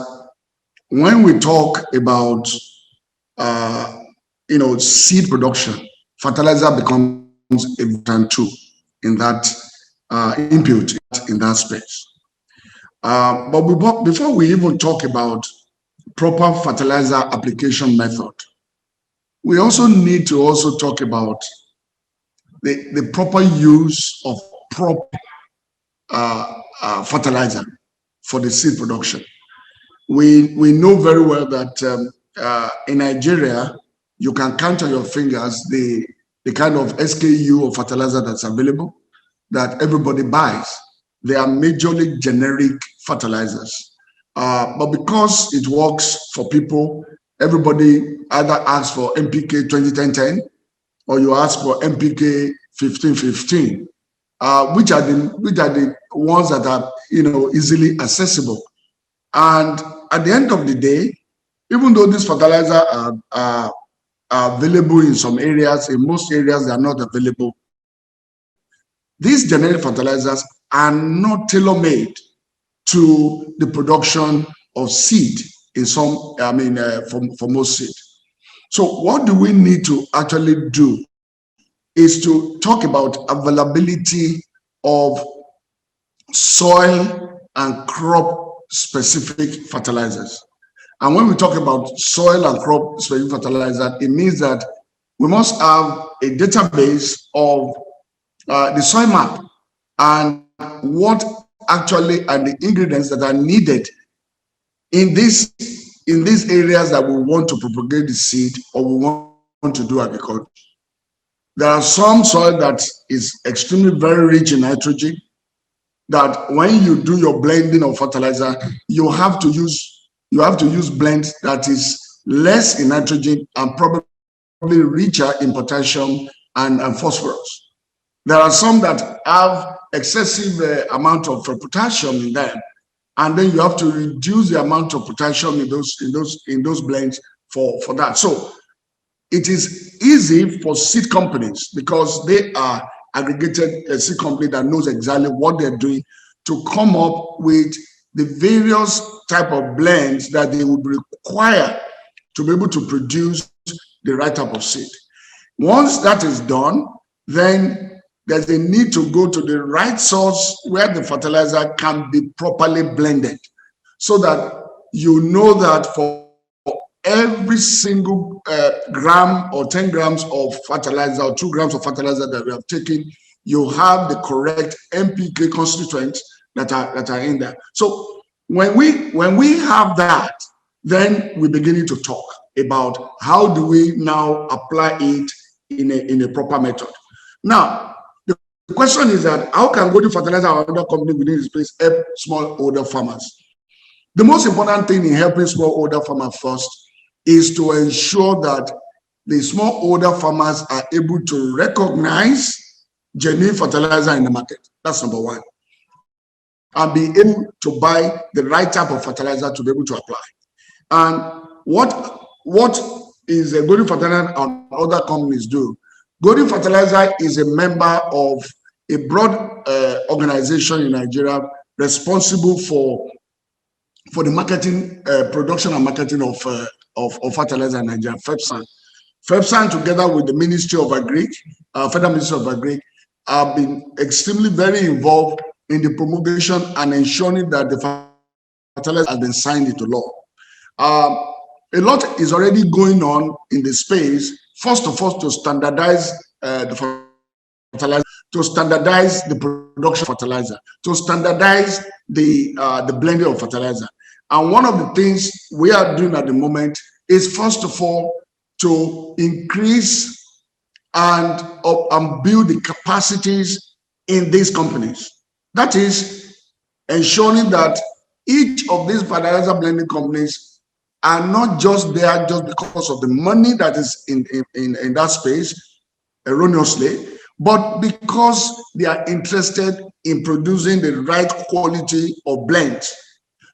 when we talk about seed production, fertilizer becomes a important tool in that input in that space. But before we even talk about proper fertilizer application method, we also need to also talk about the proper use of proper fertilizer for the seed production. We know very well that in Nigeria, you can count on your fingers the kind of SKU of fertilizer that's available that everybody buys. They are majorly generic fertilizers. But because it works for people, everybody either asks for NPK 2010 or you ask for NPK 1515, which are the ones that are easily accessible. And at the end of the day, even though these fertilizers are available in some areas, in most areas they are not available. These generic fertilizers are not tailor-made to the production of seed in some, for most seed. So what do we need to actually do is to talk about availability of soil and crop specific fertilizers. And when we talk about soil and crop specific fertilizer, it means that we must have a database of the soil map and what actually are the ingredients that are needed in these areas that we want to propagate the seed or we want to do agriculture. There are some soil that is extremely very rich in nitrogen, that when you do your blending of fertilizer, you have to use blend that is less in nitrogen and probably richer in potassium and phosphorus. There are some that have excessive amount of potassium in them, and then you have to reduce the amount of potassium in those blends for that. So it is easy for seed companies because they are aggregated seed company that knows exactly what they're doing to come up with the various type of blends that they would require to be able to produce the right type of seed. Once that is done, then there's a need to go to the right source where the fertilizer can be properly blended so that you know that for every single gram or 10 grams of fertilizer or 2 grams of fertilizer that we have taken, you have the correct NPK constituents that are in there. So when we have that, then we're beginning to talk about how do we now apply it in a proper method. Now, the question is that how can Golden Fertilizer or other company within this place help smallholder farmers? The most important thing in helping smallholder farmers first is to ensure that the smallholder farmers are able to recognize genuine fertilizer in the market. That's number one. And be able to buy the right type of fertilizer to be able to apply. And what is a Golden Fertilizer and other companies do? Golden Fertilizer is a member of a broad organization in Nigeria responsible for the marketing, production and marketing of fertilizer in Nigeria, FEPSAN. FEPSAN, together with the Ministry of Agri, Federal Ministry of Agri, have been extremely very involved in the promulgation and ensuring that the fertilizer has been signed into law. A lot is already going on in the space. First of all, to standardize the fertilizer, to standardize the production of fertilizer, to standardize the blending of fertilizer. And one of the things we are doing at the moment is, first of all, to increase and build the capacities in these companies. That is ensuring that each of these fertilizer blending companies are not just there just because of the money that is in that space, erroneously, but because they are interested in producing the right quality of blends.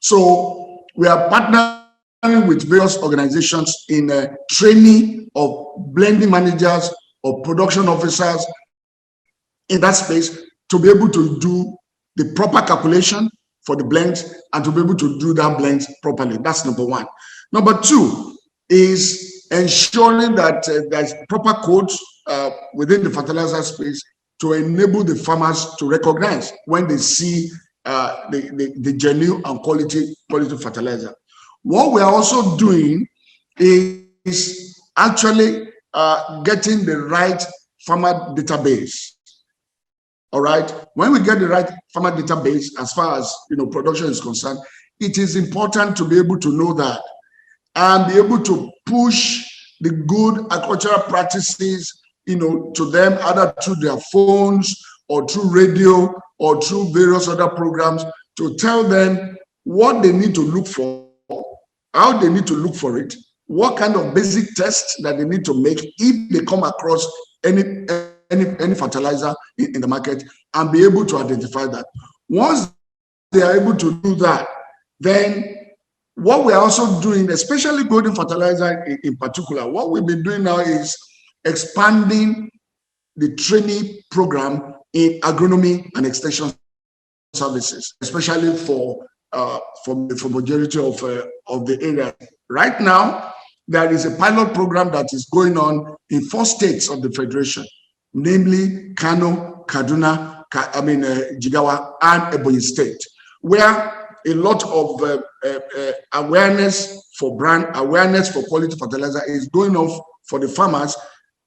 So we are partnering with various organizations in training of blending managers or production officers in that space to be able to do the proper calculation for the blends and to be able to do that blends properly. That's number one. Number two is ensuring that there's proper codes within the fertilizer space to enable the farmers to recognize when they see the genuine and quality fertilizer. What we are also doing is actually getting the right farmer database. All right. When we get the right farmer database, as far as production is concerned, it is important to be able to know that and be able to push the good agricultural practices, to them, either through their phones or through radio or through various other programs, to tell them what they need to look for, how they need to look for it, what kind of basic tests that they need to make if they come across any fertilizer in the market, and be able to identify that. Once they are able to do that, then what we're also doing, especially Golden Fertilizer in particular, what we've been doing now is expanding the training program in agronomy and extension services, especially for majority of the area. Right now, there is a pilot program that is going on in 4 states of the Federation, namely Kano, Kaduna, Jigawa, and Ebonyi State, where a lot of awareness for brand, awareness for quality fertilizer is going on for the farmers,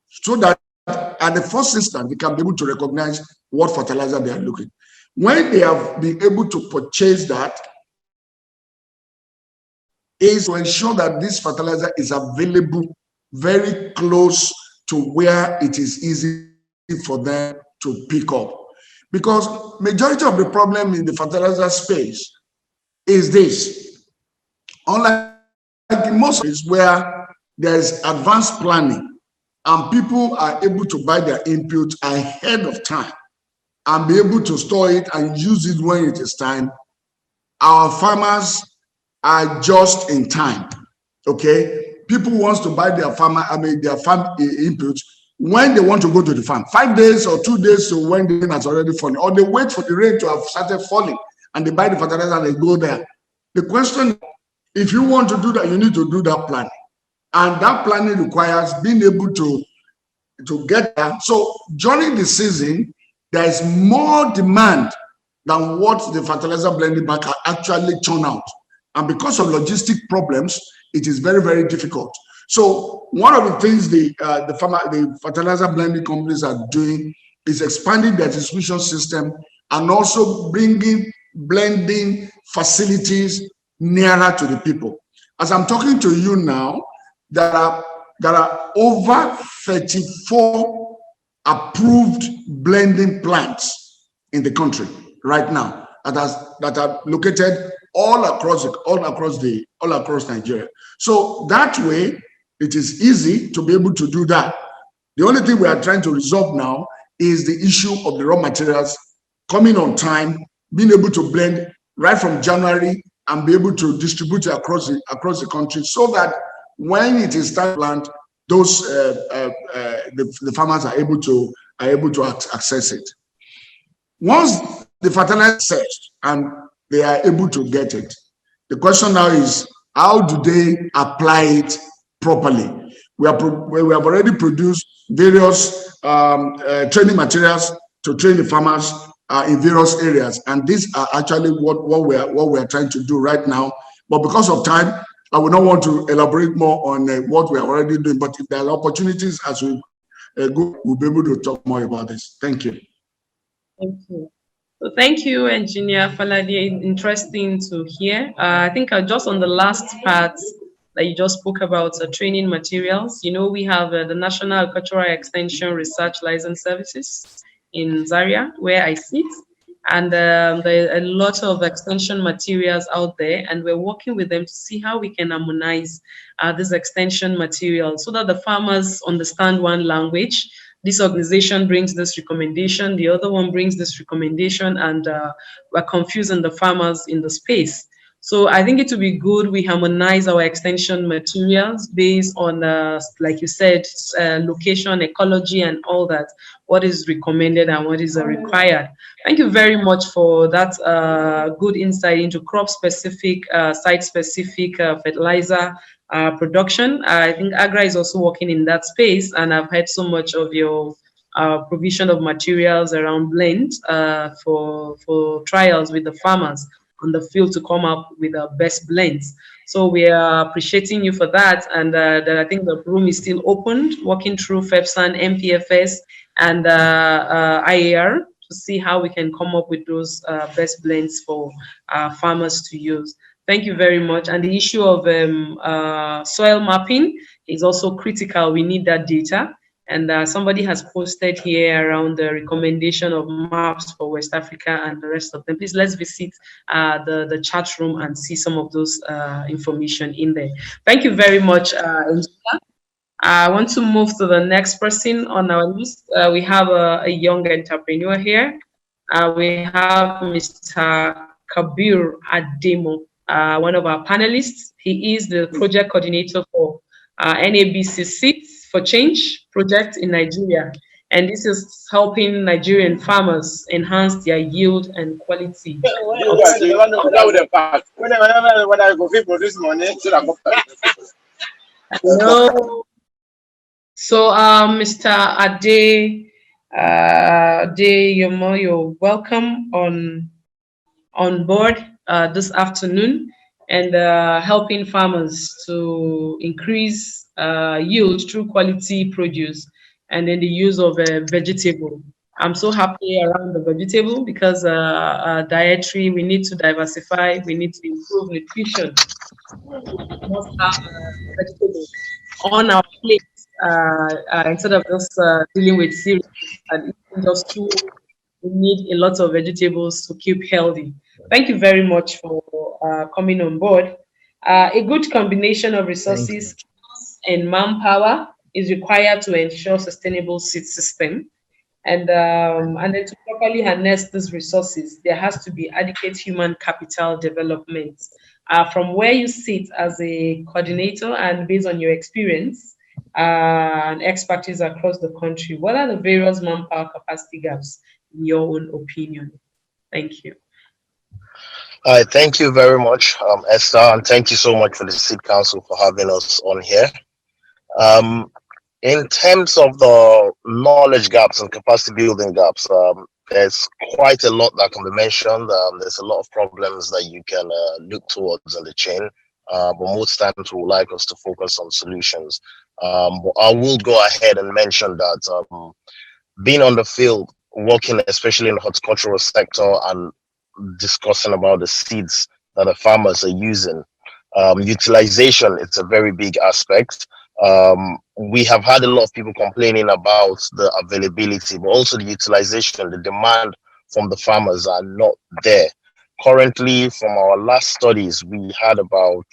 so that at the first instance, they can be able to recognize what fertilizer they are looking. When they have been able to purchase that, is to ensure that this fertilizer is available very close to where it is easy for them to pick up. Because majority of the problem in the fertilizer space is this. Unlike most is where there's advanced planning and people are able to buy their input ahead of time and be able to store it and use it when it is time, our farmers are just in time. Okay, people want to buy their farm inputs when they want to go to the farm, 5 days or 2 days to when the rain has already fallen, or they wait for the rain to have started falling and they buy the fertilizer and they go there. The question, if you want to do that, you need to do that planning, and that planning requires being able to get there. So during the season, there is more demand than what the fertilizer blending bank can actually churn out. And because of logistic problems, it is very, very difficult. So one of the things the fertilizer blending companies are doing is expanding their distribution system and also bringing blending facilities nearer to the people. As I'm talking to you now, there are over 34 approved blending plants in the country right now that are located all across Nigeria. So that way, it is easy to be able to do that. The only thing we are trying to resolve now is the issue of the raw materials coming on time, being able to blend right from January and be able to distribute it across the country, so that when it is time to plant, those the farmers are able to access it. Once the fertilizer is set and they are able to get it, the question now is, how do they apply it properly? We have already produced various training materials to train the farmers in various areas, and these are actually what we are trying to do right now. But because of time, I would not want to elaborate more on what we are already doing. But if there are opportunities as we go, we'll be able to talk more about this. Thank you. Thank you. So thank you, Engineer Falade. Interesting to hear. I think just on the last part that you just spoke about training materials, you know, we have the National Agricultural Extension Research License Services in Zaria, where I sit. And there are a lot of extension materials out there, and we're working with them to see how we can harmonize this extension material so that the farmers understand one language. This organization brings this recommendation, the other one brings this recommendation, and we're confusing the farmers in the space. So I think it would be good we harmonize our extension materials based on, like you said, location, ecology, and all that, what is recommended and what is required. Thank you very much for that good insight into crop-specific, site-specific fertilizer production. I think AGRA is also working in that space, and I've heard so much of your provision of materials around blends for trials with the farmers on the field to come up with the best blends. So we are appreciating you for that, and that I think the room is still open, working through FEPSAN, MPFS, and IAR to see how we can come up with those best blends for farmers to use. Thank you very much. And the issue of soil mapping is also critical. We need that data. And somebody has posted here around the recommendation of maps for West Africa and the rest of them. Please, let's visit the chat room and see some of those information in there. Thank you very much, Angela. I want to move to the next person on our list. We have a young entrepreneur here. We have Mr. Kabir Ademoh, one of our panelists. He is the project coordinator for NABC Seeds for Change project in Nigeria. And this is helping Nigerian farmers enhance their yield and quality. So, Mr. Jaiyeola, you're welcome on board this afternoon, and helping farmers to increase yield through quality produce, and then the use of vegetable. I'm so happy around the vegetable because dietary, we need to diversify, we need to improve nutrition. We must have vegetables on our plate instead of just dealing with cereals and eating just two. We need a lot of vegetables to keep healthy. Thank you very much for coming on board. A good combination of resources and manpower is required to ensure sustainable seed system. And then to properly harness these resources, there has to be adequate human capital development. From where you sit as a coordinator and based on your experience and expertise across the country, what are the various manpower capacity gaps in your own opinion? Thank you. Hi, thank you very much, Esther, and thank you so much for the Seed Council for having us on here. In terms of the knowledge gaps and capacity building gaps, there's quite a lot that can be mentioned. There's a lot of problems that you can look towards in the chain. but most times we would like us to focus on solutions. But I will go ahead and mention that being on the field, working especially in the horticultural sector and discussing about the seeds that the farmers are using, utilization, it's a very big aspect. We have had a lot of people complaining about the availability, but also the utilization, the demand from the farmers are not there. Currently, from our last studies, we had about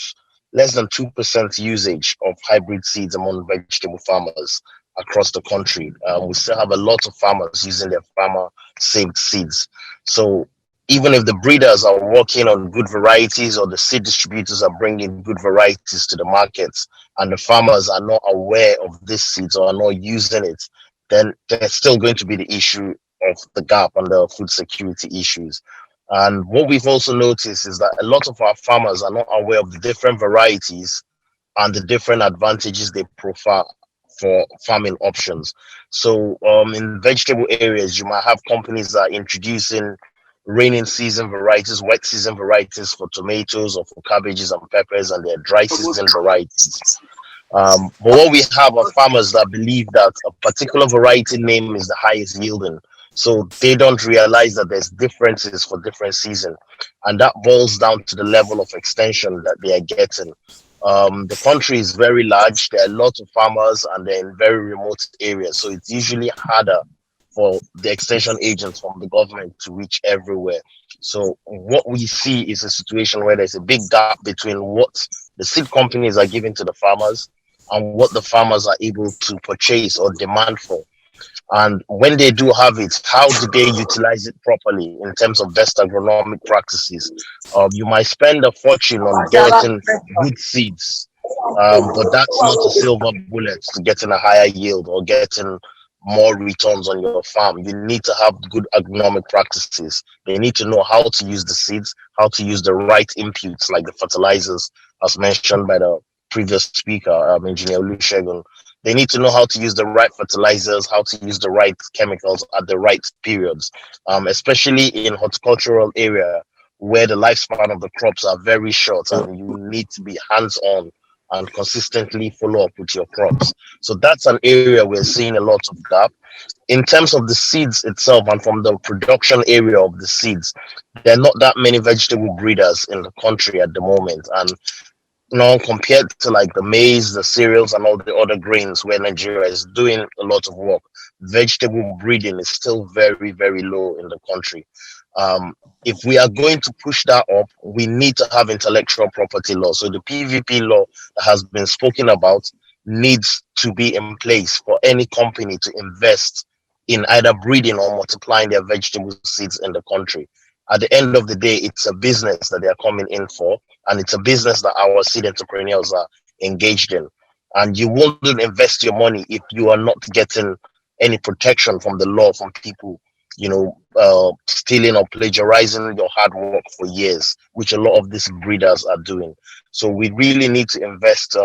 less than 2% usage of hybrid seeds among vegetable farmers across the country. We still have a lot of farmers using their farmer saved seeds. So even if the breeders are working on good varieties or the seed distributors are bringing good varieties to the markets and the farmers are not aware of these seeds or are not using it, then there's still going to be the issue of the gap and the food security issues. And what we've also noticed is that a lot of our farmers are not aware of the different varieties and the different advantages they prefer for farming options. So in vegetable areas, you might have companies that are introducing rainy season varieties, wet season varieties for tomatoes or for cabbages and peppers, and their dry season varieties. But what we have are farmers that believe that a particular variety name is the highest yielding. So they don't realize that there's differences for different seasons. And that boils down to the level of extension that they are getting. The country is very large. There are lots of farmers and they're in very remote areas. So it's usually harder for the extension agents from the government to reach everywhere. So what we see is a situation where there's a big gap between what the seed companies are giving to the farmers and what the farmers are able to purchase or demand for. And when they do have it, how do they utilize it properly in terms of best agronomic practices? You might spend a fortune on getting good seeds, but that's not a silver bullet to getting a higher yield or getting more returns on your farm. You need to have good agronomic practices. They need to know how to use the seeds, how to use the right inputs like the fertilizers, as mentioned by the previous speaker, Engineer Olusegun. They need to know how to use the right fertilizers, how to use the right chemicals at the right periods, especially in horticultural area where the lifespan of the crops are very short and you need to be hands-on and consistently follow up with your crops. So that's an area we're seeing a lot of gap. In terms of the seeds itself and from the production area of the seeds, there are not that many vegetable breeders in the country at the moment. And compared to like the maize, the cereals, and all the other grains where Nigeria is doing a lot of work, vegetable breeding is still very, very low in the country. If we are going to push that up, we need to have intellectual property law. So the PVP law that has been spoken about needs to be in place for any company to invest in either breeding or multiplying their vegetable seeds in the country. At the end of the day, it's a business that they are coming in for, and it's a business that our seed entrepreneurs are engaged in. And you wouldn't invest your money if you are not getting any protection from the law from people, stealing or plagiarizing your hard work for years, which a lot of these breeders are doing. So we really need to invest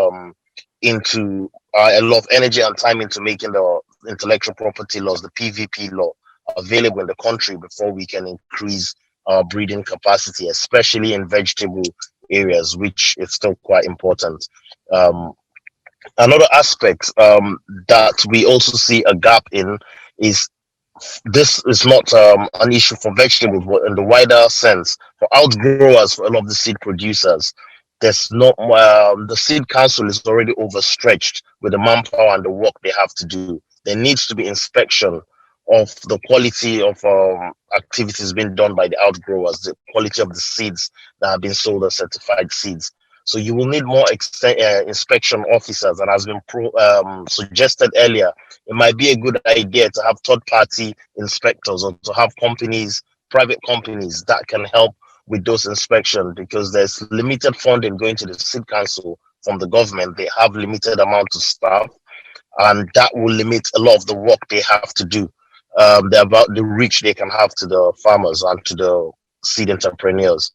into a lot of energy and time into making the intellectual property laws, the PVP law, available in the country before we can increase our breeding capacity, especially in vegetable areas, which is still quite important. Another aspect that we also see a gap in is this is not an issue for vegetables, but in the wider sense, for outgrowers, for a lot of the seed producers, there's not the seed council is already overstretched with the manpower and the work they have to do. There needs to be inspection of the quality of activities being done by the outgrowers, the quality of the seeds that have been sold as certified seeds. So you will need more inspection officers, and as been suggested earlier, it might be a good idea to have third-party inspectors or to have companies, private companies that can help with those inspections, because there's limited funding going to the seed council from the government. They have limited amount of staff, and that will limit a lot of the work they have to do. They're about the reach they can have to the farmers and to the seed entrepreneurs.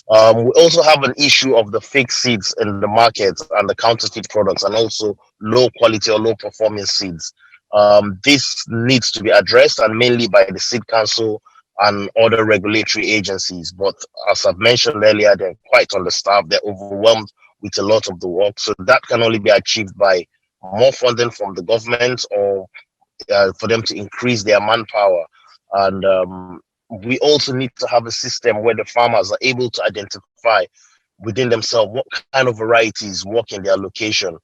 We also have an issue of the fake seeds in the market and the counterfeit products, and also low quality or low performing seeds. This needs to be addressed, and mainly by the seed council and other regulatory agencies. But as I've mentioned earlier, they're quite understaffed. They're overwhelmed with a lot of the work. So that can only be achieved by more funding from the government, or for them to increase their manpower. And we also need to have a system where the farmers are able to identify within themselves what kind of varieties work in their location.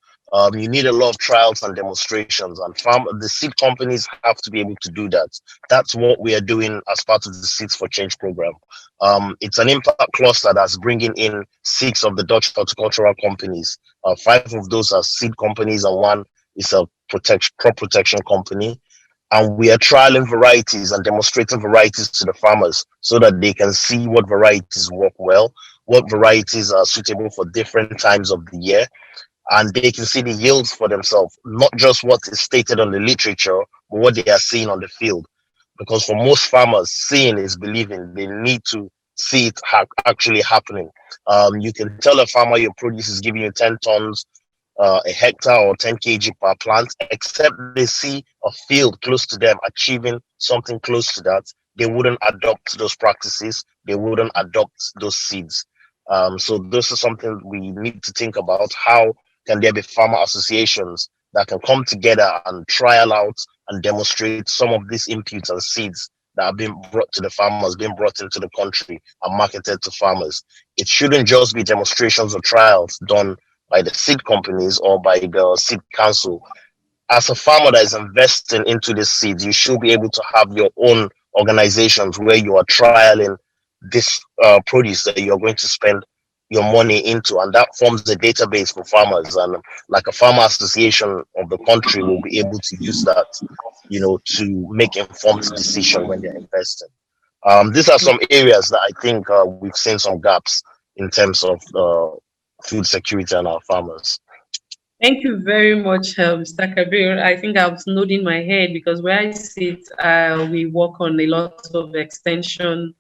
You need a lot of trials and demonstrations, and the seed companies have to be able to do that. That's what we are doing as part of the Seeds for Change program. It's an impact cluster that's bringing in 6 of the Dutch horticultural companies. 5 of those are seed companies, and 1 is a crop protection company. And we are trialing varieties and demonstrating varieties to the farmers so that they can see what varieties work well, what varieties are suitable for different times of the year, and they can see the yields for themselves, not just what is stated on the literature, but what they are seeing on the field. Because for most farmers, seeing is believing. They need to see it actually happening. You can tell a farmer your produce is giving you 10 tons a hectare or 10 kg per plant, except they see a field close to them achieving something close to that. They wouldn't adopt those practices. They wouldn't adopt those seeds. So this is something we need to think about. How can there be farmer associations that can come together and trial out and demonstrate some of these inputs and seeds that are being brought to the farmers, being brought into the country and marketed to farmers? It shouldn't just be demonstrations or trials done by the seed companies or by the seed council. As a farmer that is investing into the seeds, you should be able to have your own organizations where you are trialing this produce that you're going to spend your money into, and that forms the database for farmers. And like a farmer association of the country will be able to use that, to make informed decision when they're investing. These are some areas that I think we've seen some gaps in terms of food security and our farmers. Thank you very much, Mr. Kabir. I think I was nodding my head because where I sit, we work on a lot of extension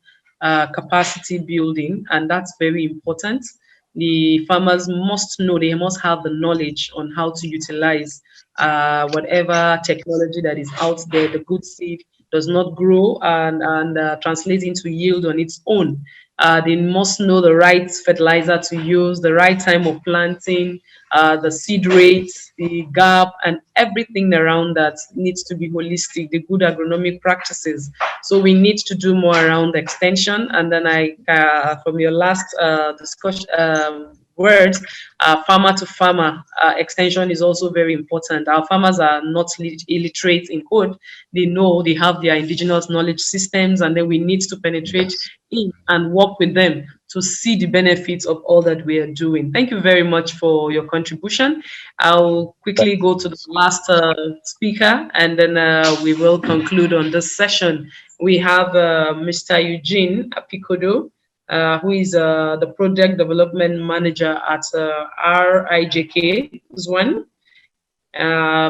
capacity building, and that's very important. The farmers must know, they must have the knowledge on how to utilize whatever technology that is out there. The good seed does not grow and translate into yield on its own. They must know the right fertilizer to use, the right time of planting, the seed rates, the gap, and everything around that needs to be holistic, the good agronomic practices. So we need to do more around extension. And then from your last discussion, words, farmer to farmer extension is also very important. Our farmers are not illiterate in code. They know, they have their indigenous knowledge systems, and then we need to penetrate in and work with them to see the benefits of all that we are doing. Thank you very much for your contribution. I'll quickly go to the last speaker, and then we will conclude on this session. We have Mr. Eugene Agbicodo, who is the Project Development Manager at RIJK ZWAAN,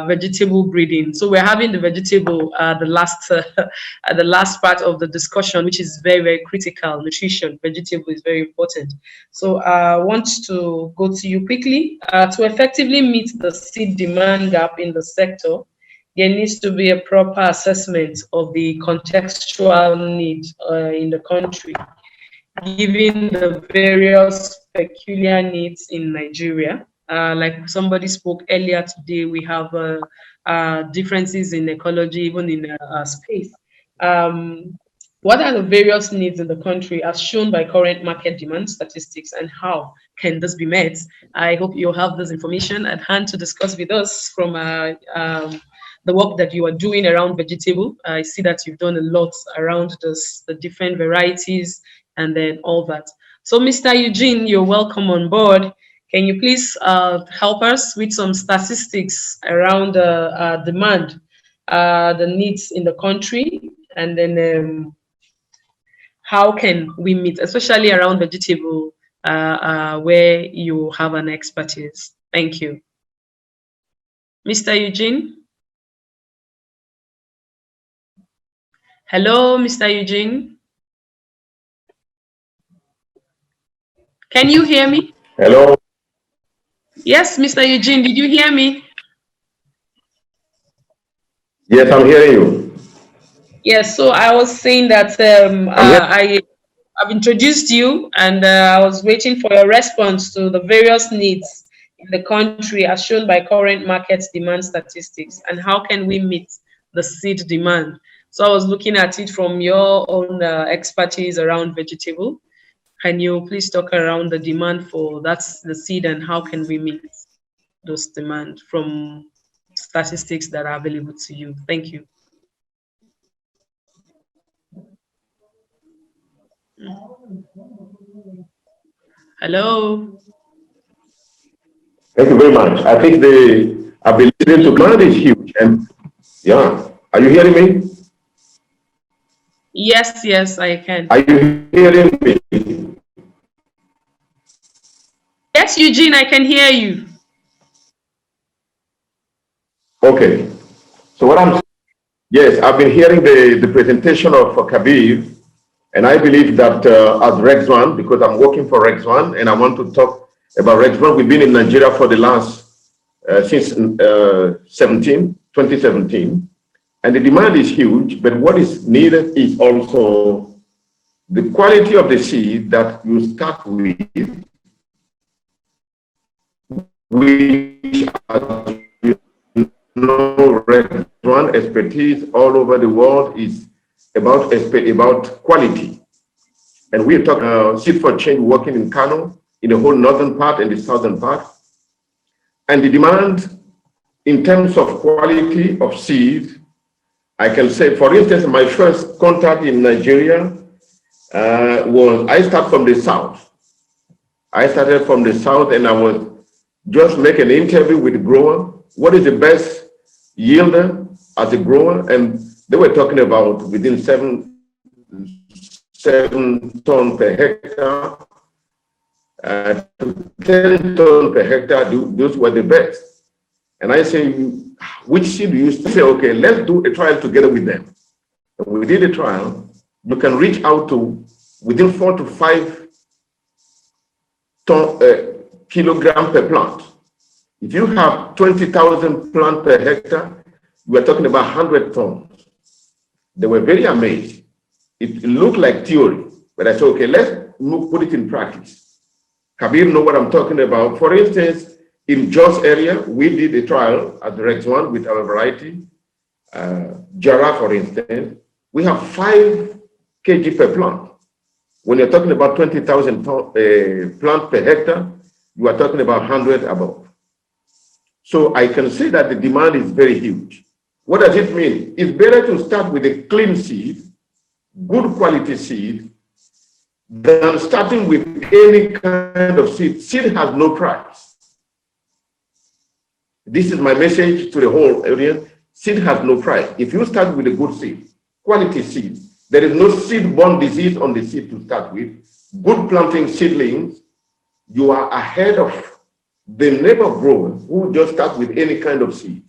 vegetable breeding. So we're having the vegetable, the last part of the discussion, which is very, very critical. Nutrition, vegetable is very important. So I want to go to you quickly. To effectively meet the seed demand gap in the sector, there needs to be a proper assessment of the contextual need in the country, given the various peculiar needs in Nigeria. Like somebody spoke earlier today, we have differences in ecology, even in space. What are the various needs in the country as shown by current market demand statistics, and how can this be met? I hope you'll have this information at hand to discuss with us from the work that you are doing around vegetable. I see that you've done a lot around this, the different varieties, and then all that. So Mr. Eugene, you're welcome on board. Can you please help us with some statistics around demand, the needs in the country, and then how can we meet, especially around vegetable, where you have an expertise? Thank you. Mr. Eugene? Hello, Mr. Eugene? Can you hear me? Hello. Yes, Mr. Eugene, did you hear me? Yes, I'm hearing you. Yes, so I was saying that I've introduced you, and I was waiting for your response to the various needs in the country as shown by current market demand statistics, and how can we meet the seed demand. So I was looking at it from your own expertise around vegetable. Can you please talk around the demand for that's the seed, and how can we meet those demand from statistics that are available to you? Thank you. Hello. Thank you very much. I think the ability to demand is huge. And yeah, are you hearing me? Yes, yes, I can. Are you hearing me? Yes, Eugene, I can hear you. Okay. So yes, I've been hearing the presentation of Kabir, and I believe that as RIJK ZWAAN, because I'm working for RIJK ZWAAN, and I want to talk about RIJK ZWAAN. We've been in Nigeria for the last, since 2017, and the demand is huge, but what is needed is also the quality of the seed that you start with, which, as you know, RIJK ZWAAN expertise all over the world is about quality. And we're talking seed for change working in Kano, in the whole northern part and the southern part. And the demand in terms of quality of seed, I can say, for instance, my first contact in Nigeria was, I started from the south. I started from the south, and I was just making an interview with the grower. What is the best yielder as a grower? And they were talking about within 7 tons per hectare, 10 tons per hectare. Those were the best. And I say, which seed do you use? Say, okay, let's do a trial together with them. And we did a trial. You can reach out to within 4 to 5 kilograms per plant. If you have 20,000 plants per hectare, we are talking about 100 tons. They were very amazed. It looked like theory, but I said, okay, let's put it in practice. Kabir know what I'm talking about. For instance, in Jos area, we did a trial at the RIJK ZWAAN with our variety. Jara, for instance, we have 5 kg per plant. When you're talking about 20,000 plants per hectare, you are talking about 100 above. So I can say that the demand is very huge. What does it mean? It's better to start with a clean seed, good quality seed, than starting with any kind of seed. Seed has no price. This is my message to the whole audience. Seed has no price. If you start with a good seed, quality seed, there is no seed-borne disease on the seed to start with. Good planting seedlings, you are ahead of the neighbor growers who just start with any kind of seed.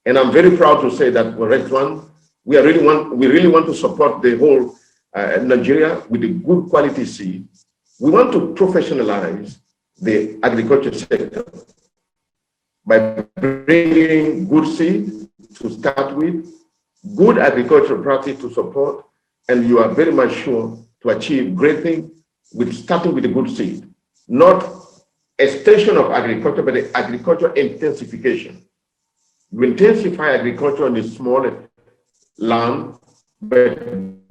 And I'm very proud to say that for RIJK ZWAAN, we really want to support the whole Nigeria with a good quality seed. We want to professionalize the agriculture sector by bringing good seed to start with, good agricultural practice to support, and you are very much sure to achieve great things with starting with a good seed. Not extension of agriculture, but the agriculture intensification. You intensify agriculture on a smaller land, but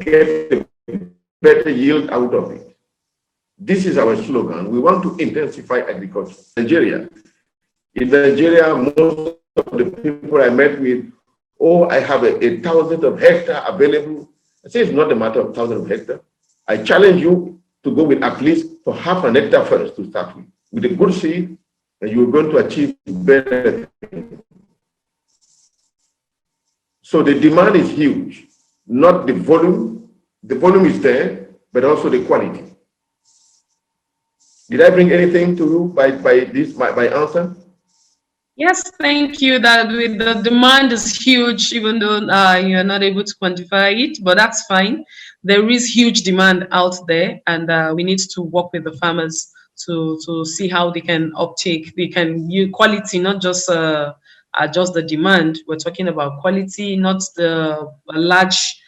get a better yield out of it. This is our slogan. We want to intensify agriculture. In Nigeria, most of the people I met with, oh, I have 1,000 of hectare available. I say it's not a matter of 1,000 of hectare. I challenge you to go with at least for half an hectare first to start with a good seed, and you're going to achieve better things. So the demand is huge, not the volume. The volume is there, but also the quality. Did I bring anything to you by answer? Yes, thank you. That with the demand is huge, even though you're not able to quantify it, but that's fine. There is huge demand out there, and we need to work with the farmers to see how they can uptake. They can use quality, not just the demand. We're talking about quality, not the large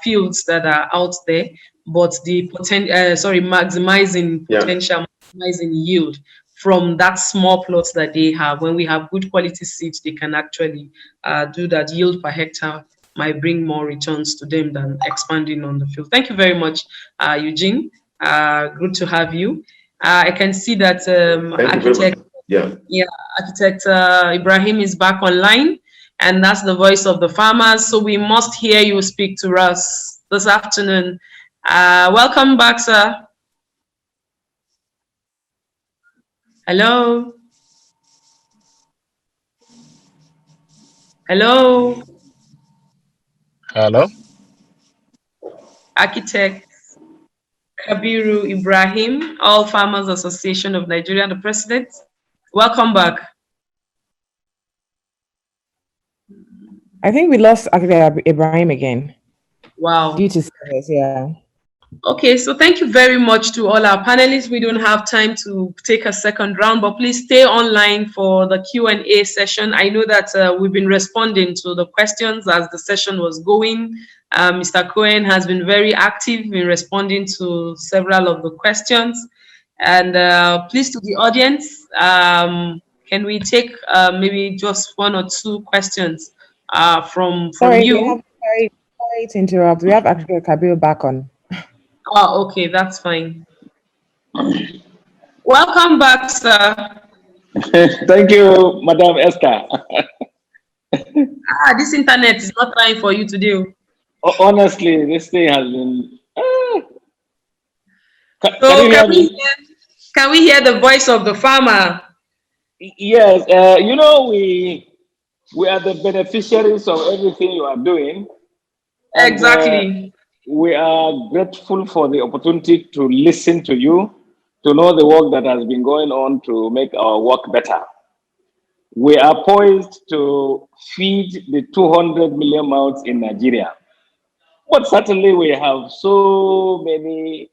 fields that are out there. but the maximizing potential, maximizing yield from that small plots that they have. When we have good quality seeds, they can actually do that. Yield per hectare might bring more returns to them than expanding on the field. Thank you very much, Eugene. Good to have you. I can see that Architect Ibrahim is back online, and that's the voice of the farmers. So we must hear you speak to us this afternoon. Welcome back, sir. Hello. Hello. Hello. Architect Kabiru Ibrahim, All Farmers Association of Nigeria, the president. Welcome back. I think we lost Ibrahim again. Wow. Due to service, yeah. Okay, so thank you very much to all our panelists. We don't have time to take a second round, but please stay online for the Q&A session. I know that we've been responding to the questions as the session was going. Mr. Coen has been very active in responding to several of the questions. And please, to the audience, can we take maybe just one or two questions from you? Sorry to interrupt. We have actually Kabir back on. Oh, okay, that's fine. Welcome back, sir. Thank you, Madam Esther. This internet is not trying for you to do. Honestly, this thing has been. Can we hear the voice of the farmer? Yes, you know, we are the beneficiaries of everything you are doing. And, exactly. We are grateful for the opportunity to listen to you, to know the work that has been going on to make our work better. We are poised to feed the 200 million mouths in Nigeria. But certainly we have so many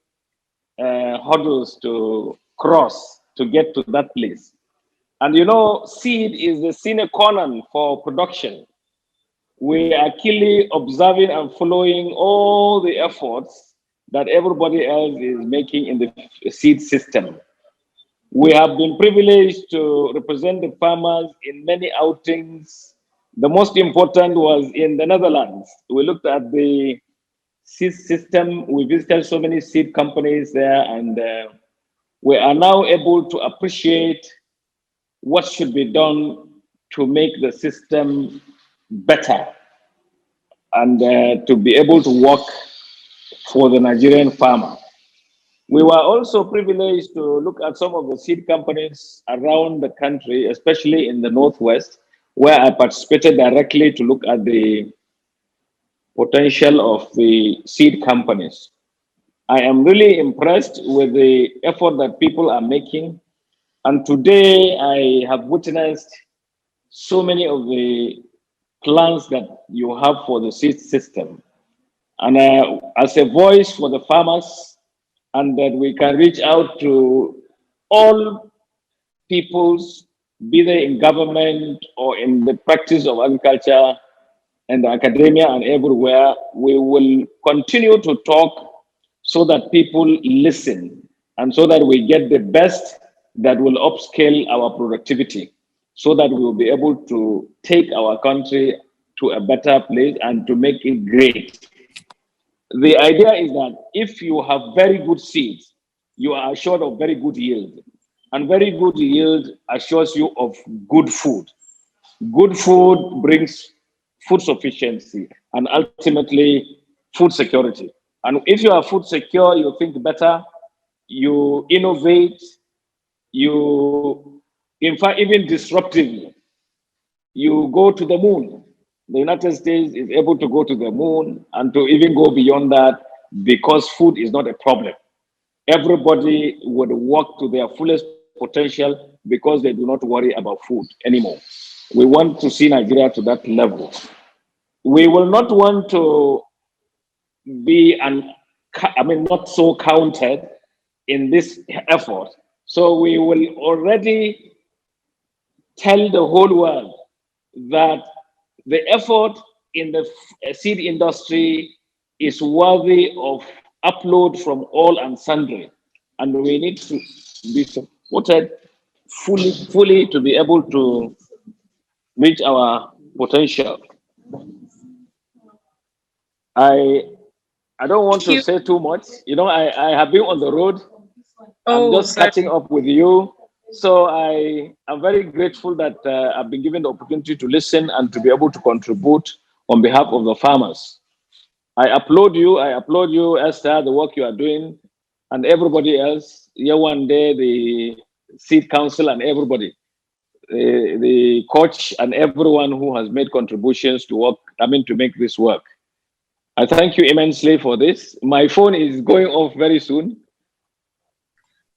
hurdles to cross to get to that place. And you know, seed is the sine qua non for production. We are keenly observing and following all the efforts that everybody else is making in the seed system. We have been privileged to represent the farmers in many outings. The most important was in the Netherlands. We looked at the seed system. We visited so many seed companies there, and we are now able to appreciate what should be done to make the system better and to be able to work for the Nigerian farmer. We were also privileged to look at some of the seed companies around the country, especially in the Northwest, where I participated directly to look at the potential of the seed companies. I am really impressed with the effort that people are making. And today I have witnessed so many of the plans that you have for the seed system. And as a voice for the farmers, and that we can reach out to all peoples, be they in government or in the practice of agriculture and academia and everywhere, we will continue to talk so that people listen and so that we get the best that will upscale our productivity so that we will be able to take our country to a better place and to make it great. The idea is that if you have very good seeds, you are assured of very good yield. And very good yield assures you of good food. Good food brings food sufficiency and ultimately food security. And if you are food secure, you think better, you innovate, you, in fact, even disruptively, you go to the moon. The United States is able to go to the moon and to even go beyond that because food is not a problem. Everybody would work to their fullest potential because they do not worry about food anymore. We want to see Nigeria to that level. We will not want to be, not so counted in this effort. So we will already tell the whole world that the effort in the seed industry is worthy of upload from all and sundry, and we need to be supported fully to be able to reach our potential. I don't want to say too much. You know, I have been on the road. I'm just catching up with you. So I am very grateful that I've been given the opportunity to listen and to be able to contribute on behalf of the farmers. I applaud you, Esther, the work you are doing, and everybody else. Here one day, the Seed Council and everybody, the coach and everyone who has made contributions to work, to make this work. I thank you immensely for this. My phone is going off very soon.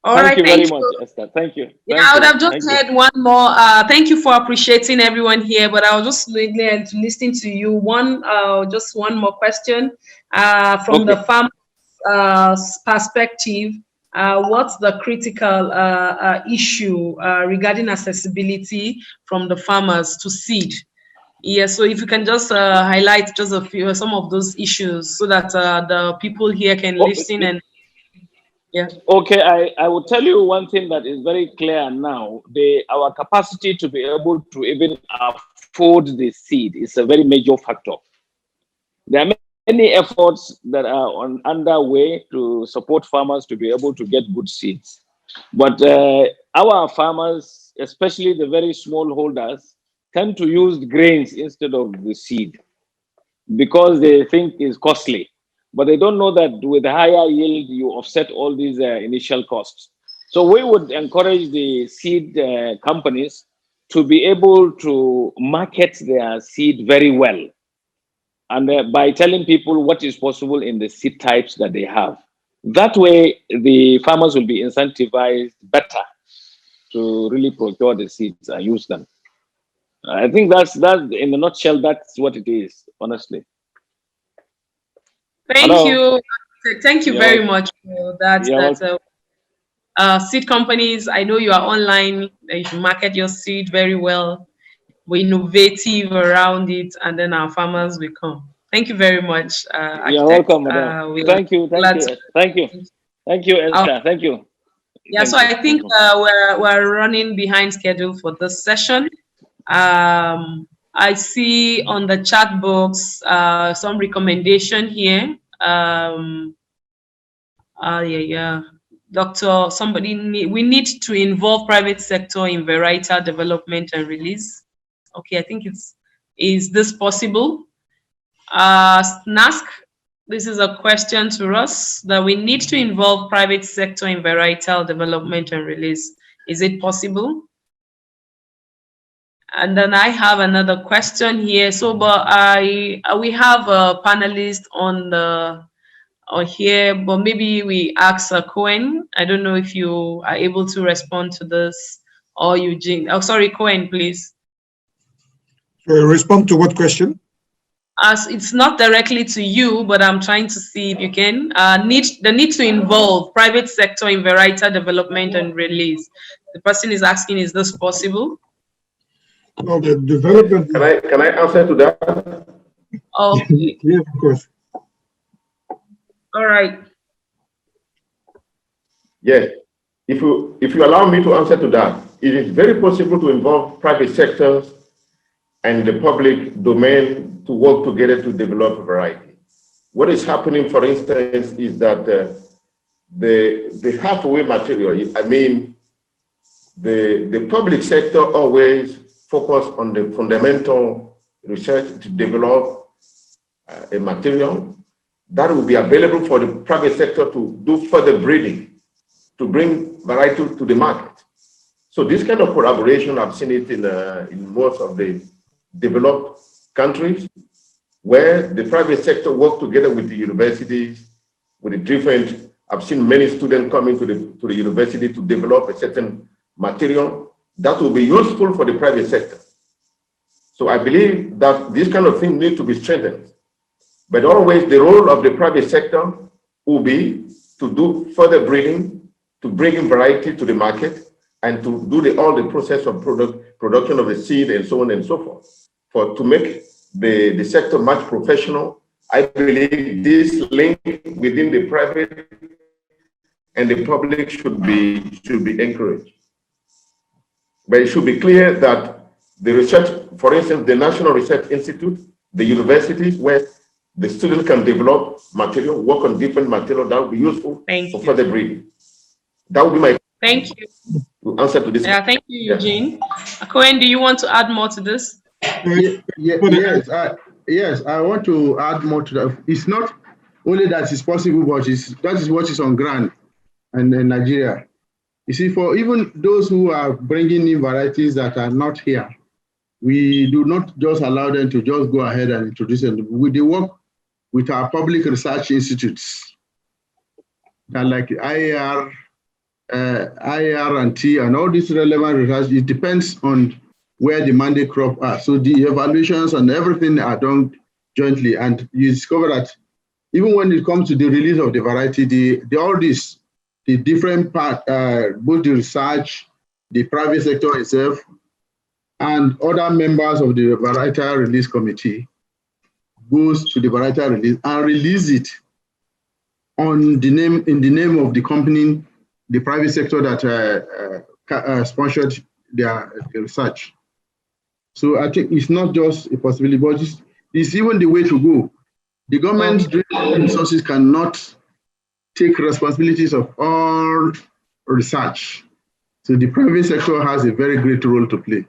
Thank you very much, Esther. Thank you. I would have just had one more. Thank you for appreciating everyone here, but I was just listening to you. Just one more question from the farmer's perspective. What's the critical issue regarding accessibility from the farmers to seed? Yeah, so if you can just highlight just some of those issues so that the people here can listen and. Yeah. Okay, I will tell you one thing that is very clear now. Our capacity to be able to even afford the seed is a very major factor. There are many efforts that are underway to support farmers to be able to get good seeds. But our farmers, especially the very small holders, tend to use grains instead of the seed because they think it's costly. But they don't know that with higher yield, you offset all these initial costs. So we would encourage the seed companies to be able to market their seed very well. And by telling people what is possible in the seed types that they have. That way, the farmers will be incentivized better to really procure the seeds and use them. I think that's in a nutshell, that's what it is, honestly. Thank you. Thank you very much for that. Seed companies, I know you are online. You should market your seed very well. We're innovative around it, and then our farmers will come. Thank you very much. You're welcome, madam. Thank you, Esther. Thank you. Yeah, so I think we're running behind schedule for this session. I see on the chat box some recommendation here. Doctor, we need to involve private sector in varietal development and release. Okay, I think is this possible? NASC, this is a question to us that we need to involve private sector in varietal development and release. Is it possible? And then I have another question here. So, but we have a panelist here, but maybe we ask Coen. I don't know if you are able to respond to this, or Eugene. Oh, sorry, Coen, please. Respond to what question? As it's not directly to you, but I'm trying to see if you can. The need to involve private sector in varietal development and release. The person is asking, is this possible? Well, the development. Can I answer to that? Oh, yeah, of course. All right. Yes. If you allow me to answer to that, it is very possible to involve private sectors and the public domain to work together to develop a variety. What is happening, for instance, is that the halfway material, the public sector always focus on the fundamental research to develop a material that will be available for the private sector to do further breeding, to bring variety to the market. So this kind of collaboration, I've seen it in most of the developed countries, where the private sector work together with the universities, with the different. I've seen many students coming to the university to develop a certain material that will be useful for the private sector. So I believe that this kind of thing needs to be strengthened. But always the role of the private sector will be to do further breeding, to bring in variety to the market, and to do all the process of production of the seed and so on and so forth, to make the sector much professional I believe this link within the private and the public should be encouraged. But it should be clear that the research, for instance, the National Research Institute, the universities where the students can develop material, work on different material that would be useful for further breeding. That would be my answer to this. Yeah, thank you, Eugene. Coen, do you want to add more to this? Yes, I want to add more to that. It's not only that it's possible, but that is what is on ground in Nigeria. You see, for even those who are bringing in varieties that are not here, we do not just allow them to just go ahead and introduce them. We work with our public research institutes, like IAR, and T, and all this relevant research. It depends on where the mandate crop are. So the evaluations and everything are done jointly, and you discover that even when it comes to the release of the variety, the different part, both the research, the private sector itself, and other members of the varietal release committee goes to the varietal release and release it in the name of the company, the private sector that sponsored their research. So I think it's not just a possibility, but it's even the way to go. The government resources cannot take responsibilities of all research. So the private sector has a very great role to play.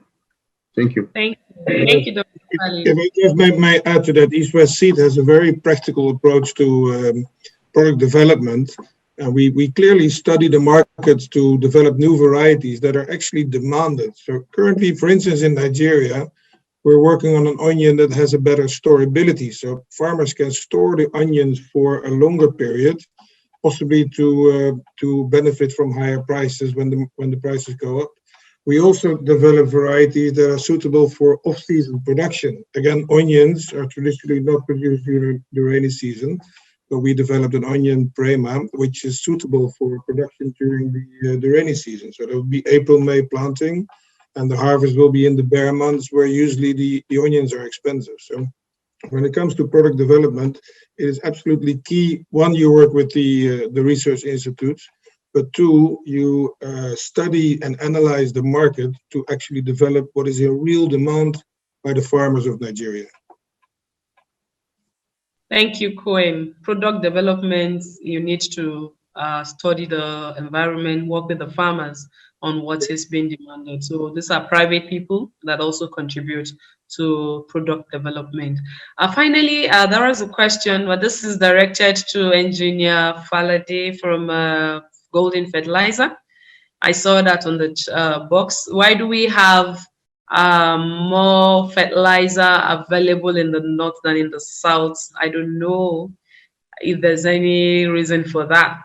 Thank you. Thank you, Dr. Khalid. If I just may add to that, East West Seed has a very practical approach to product development. And we clearly study the markets to develop new varieties that are actually demanded. So currently, for instance, in Nigeria, we're working on an onion that has a better storability. So farmers can store the onions for a longer period, possibly to benefit from higher prices when the prices go up. We also develop varieties that are suitable for off-season production. Again, onions are traditionally not produced during the rainy season, but we developed an onion prema, which is suitable for production during the rainy season. So there will be April, May planting, and the harvest will be in the bare months where usually the onions are expensive. So when it comes to product development, it is absolutely key. One, you work with the research institutes, but two, you study and analyze the market to actually develop what is a real demand by the farmers of Nigeria. Thank you, Coen. Product development, you need to study the environment, work with the farmers on what is being demanded. So these are private people that also contribute to product development. Finally, there was a question, but this is directed to Engineer Falade from Golden Fertilizer. I saw that on the box. Why do we have more fertilizer available in the north than in the south? I don't know if there's any reason for that.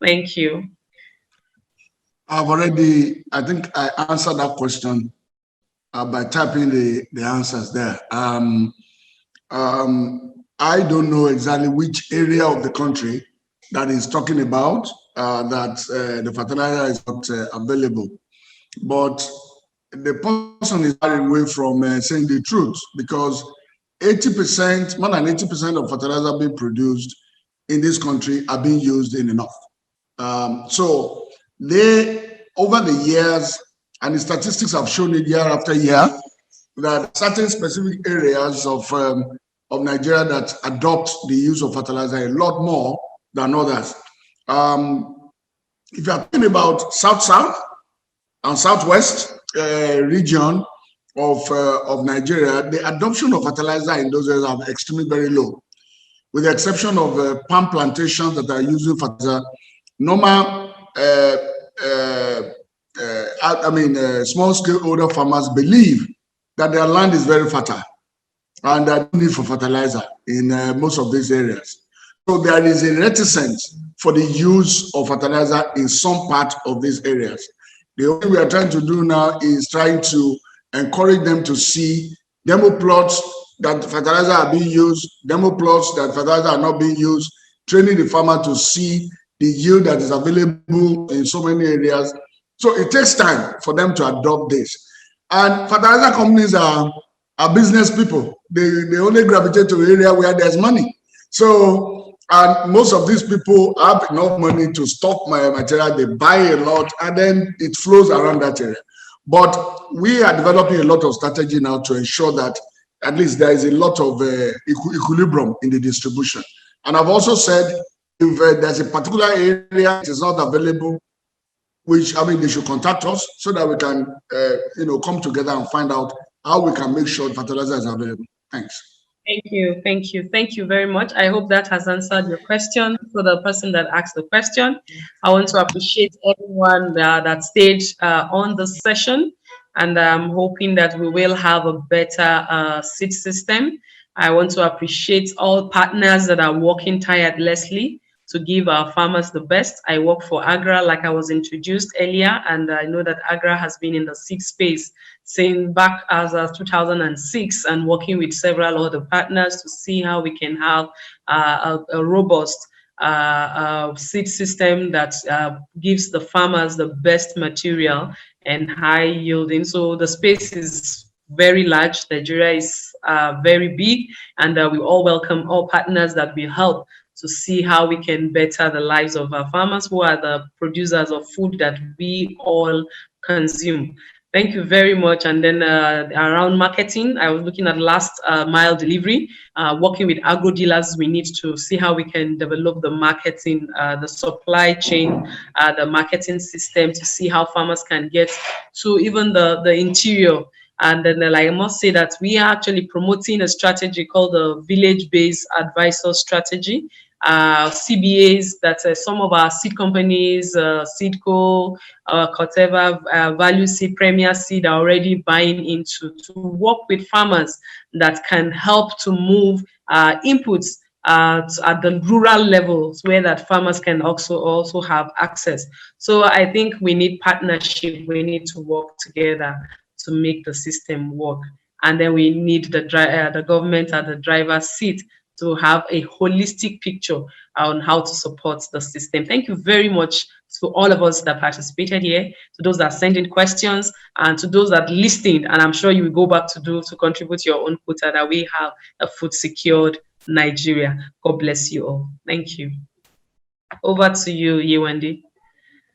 Thank you. I think I answered that question by typing the answers there. I don't know exactly which area of the country that is talking about that the fertilizer is not available. But the person is far away from saying the truth, because 80%, more than 80% of fertilizer being produced in this country are being used in the north. So they, over the years, and the statistics have shown it year after year, that certain specific areas of Nigeria that adopt the use of fertilizer a lot more than others. If you're talking about South-South and Southwest region of Nigeria, the adoption of fertilizer in those areas are extremely very low, with the exception of palm plantations that are using fertilizer. Normal, small-scale older farmers believe that their land is very fertile and that need for fertilizer in most of these areas. So there is a reticence for the use of fertilizer in some part of these areas. The only we are trying to do now is trying to encourage them to see demo plots that fertilizer are being used, demo plots that fertilizer are not being used, training the farmer to see the yield that is available in so many areas. So it takes time for them to adopt this. And fertilizer companies are are business people. They only gravitate to the area where there's money. So, and most of these people have enough money to stock my material, they buy a lot, and then it flows around that area. But we are developing a lot of strategy now to ensure that at least there is a lot of equilibrium in the distribution. And I've also said, if there's a particular area that is not available, which, I mean, they should contact us so that we can, come together and find out how we can make sure fertilizer is available. Thanks. Thank you very much. I hope that has answered your question. For the person that asked the question, I want to appreciate everyone that stayed on the session, and I'm hoping that we will have a better seed system. I want to appreciate all partners that are working tirelessly to give our farmers the best. I work for AGRA, like I was introduced earlier, and I know that AGRA has been in the seed space since back as 2006 and working with several other partners to see how we can have a robust seed system that gives the farmers the best material and high yielding. So the space is very large. Nigeria is very big, and we all welcome all partners that will help to see how we can better the lives of our farmers, who are the producers of food that we all consume. Thank you very much. And then around marketing, I was looking at last mile delivery, working with agro dealers. We need to see how we can develop the marketing, the supply chain, the marketing system, to see how farmers can get to even the interior. And then I must say that we are actually promoting a strategy called the village-based advisor strategy. CBAs that some of our seed companies, SEEDCO, whatever, Value Seed, Premier Seed are already buying into, to work with farmers that can help to move inputs at the rural levels, where that farmers can also have access. So I think we need partnership. We need to work together to make the system work. And then we need the government at the driver's seat to have a holistic picture on how to support the system. Thank you very much to all of us that participated here, to those that sent in questions, and to those that listened. And I'm sure you will go back to contribute your own quota, that we have a food secured Nigeria. God bless you all. Thank you. Over to you, Yewande.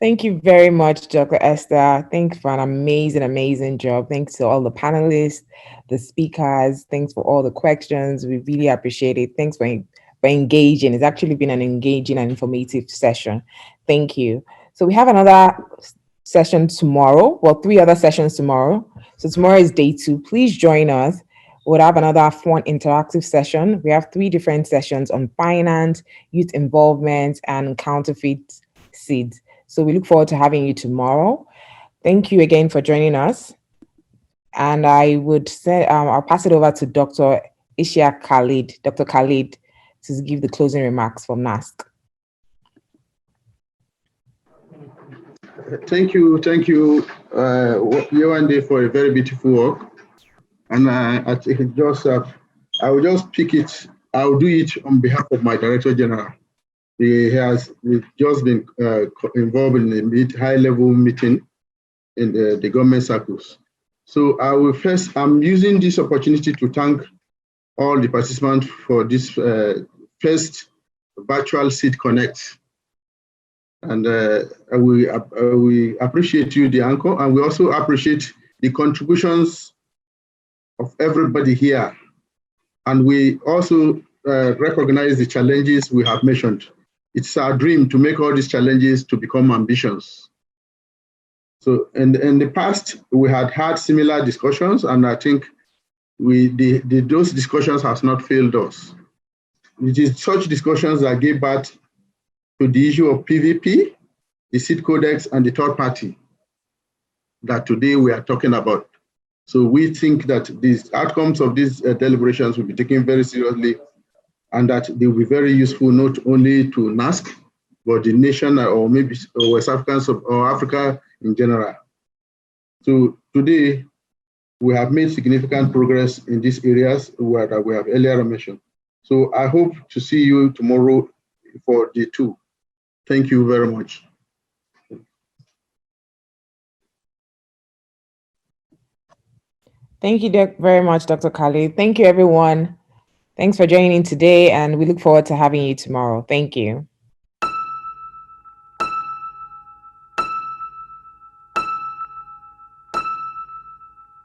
Thank you very much, Dr. Esther. Thanks for an amazing job. Thanks to all the panelists, the speakers. Thanks for all the questions. We really appreciate it. Thanks for engaging. It's actually been an engaging and informative session. Thank you. So we have another session tomorrow. Well, 3 other sessions tomorrow. So tomorrow is day 2. Please join us. We'll have another fun interactive session. We have 3 different sessions on finance, youth involvement, and counterfeit seeds. So we look forward to having you tomorrow. Thank you again for joining us. And I would say I'll pass it over to Dr. Ishiak Khalid, Dr. Khalid, to give the closing remarks from NASC. Thank you, Yewande, for a very beautiful work. And I think I will just pick it. I will do it on behalf of my Director General. We've just been involved in a high-level meeting in the government circles. So I'm using this opportunity to thank all the participants for this first virtual SEEDCONNECT. And we appreciate you, the anchor, and we also appreciate the contributions of everybody here. And we also recognize the challenges we have mentioned. It's our dream to make all these challenges to become ambitions. So in the past, we had similar discussions, and I think those discussions has not failed us. It is such discussions that gave birth to the issue of PVP, the seed codex, and the third party that today we are talking about. So we think that these outcomes of these deliberations will be taken very seriously, and that they will be very useful not only to NASC, but the nation or maybe West Africans or Africa in general. So today, we have made significant progress in these areas that we have earlier mentioned. So I hope to see you tomorrow for day 2. Thank you very much. Thank you very much, Dr. Khalid. Thank you, everyone. Thanks for joining today, and we look forward to having you tomorrow. Thank you.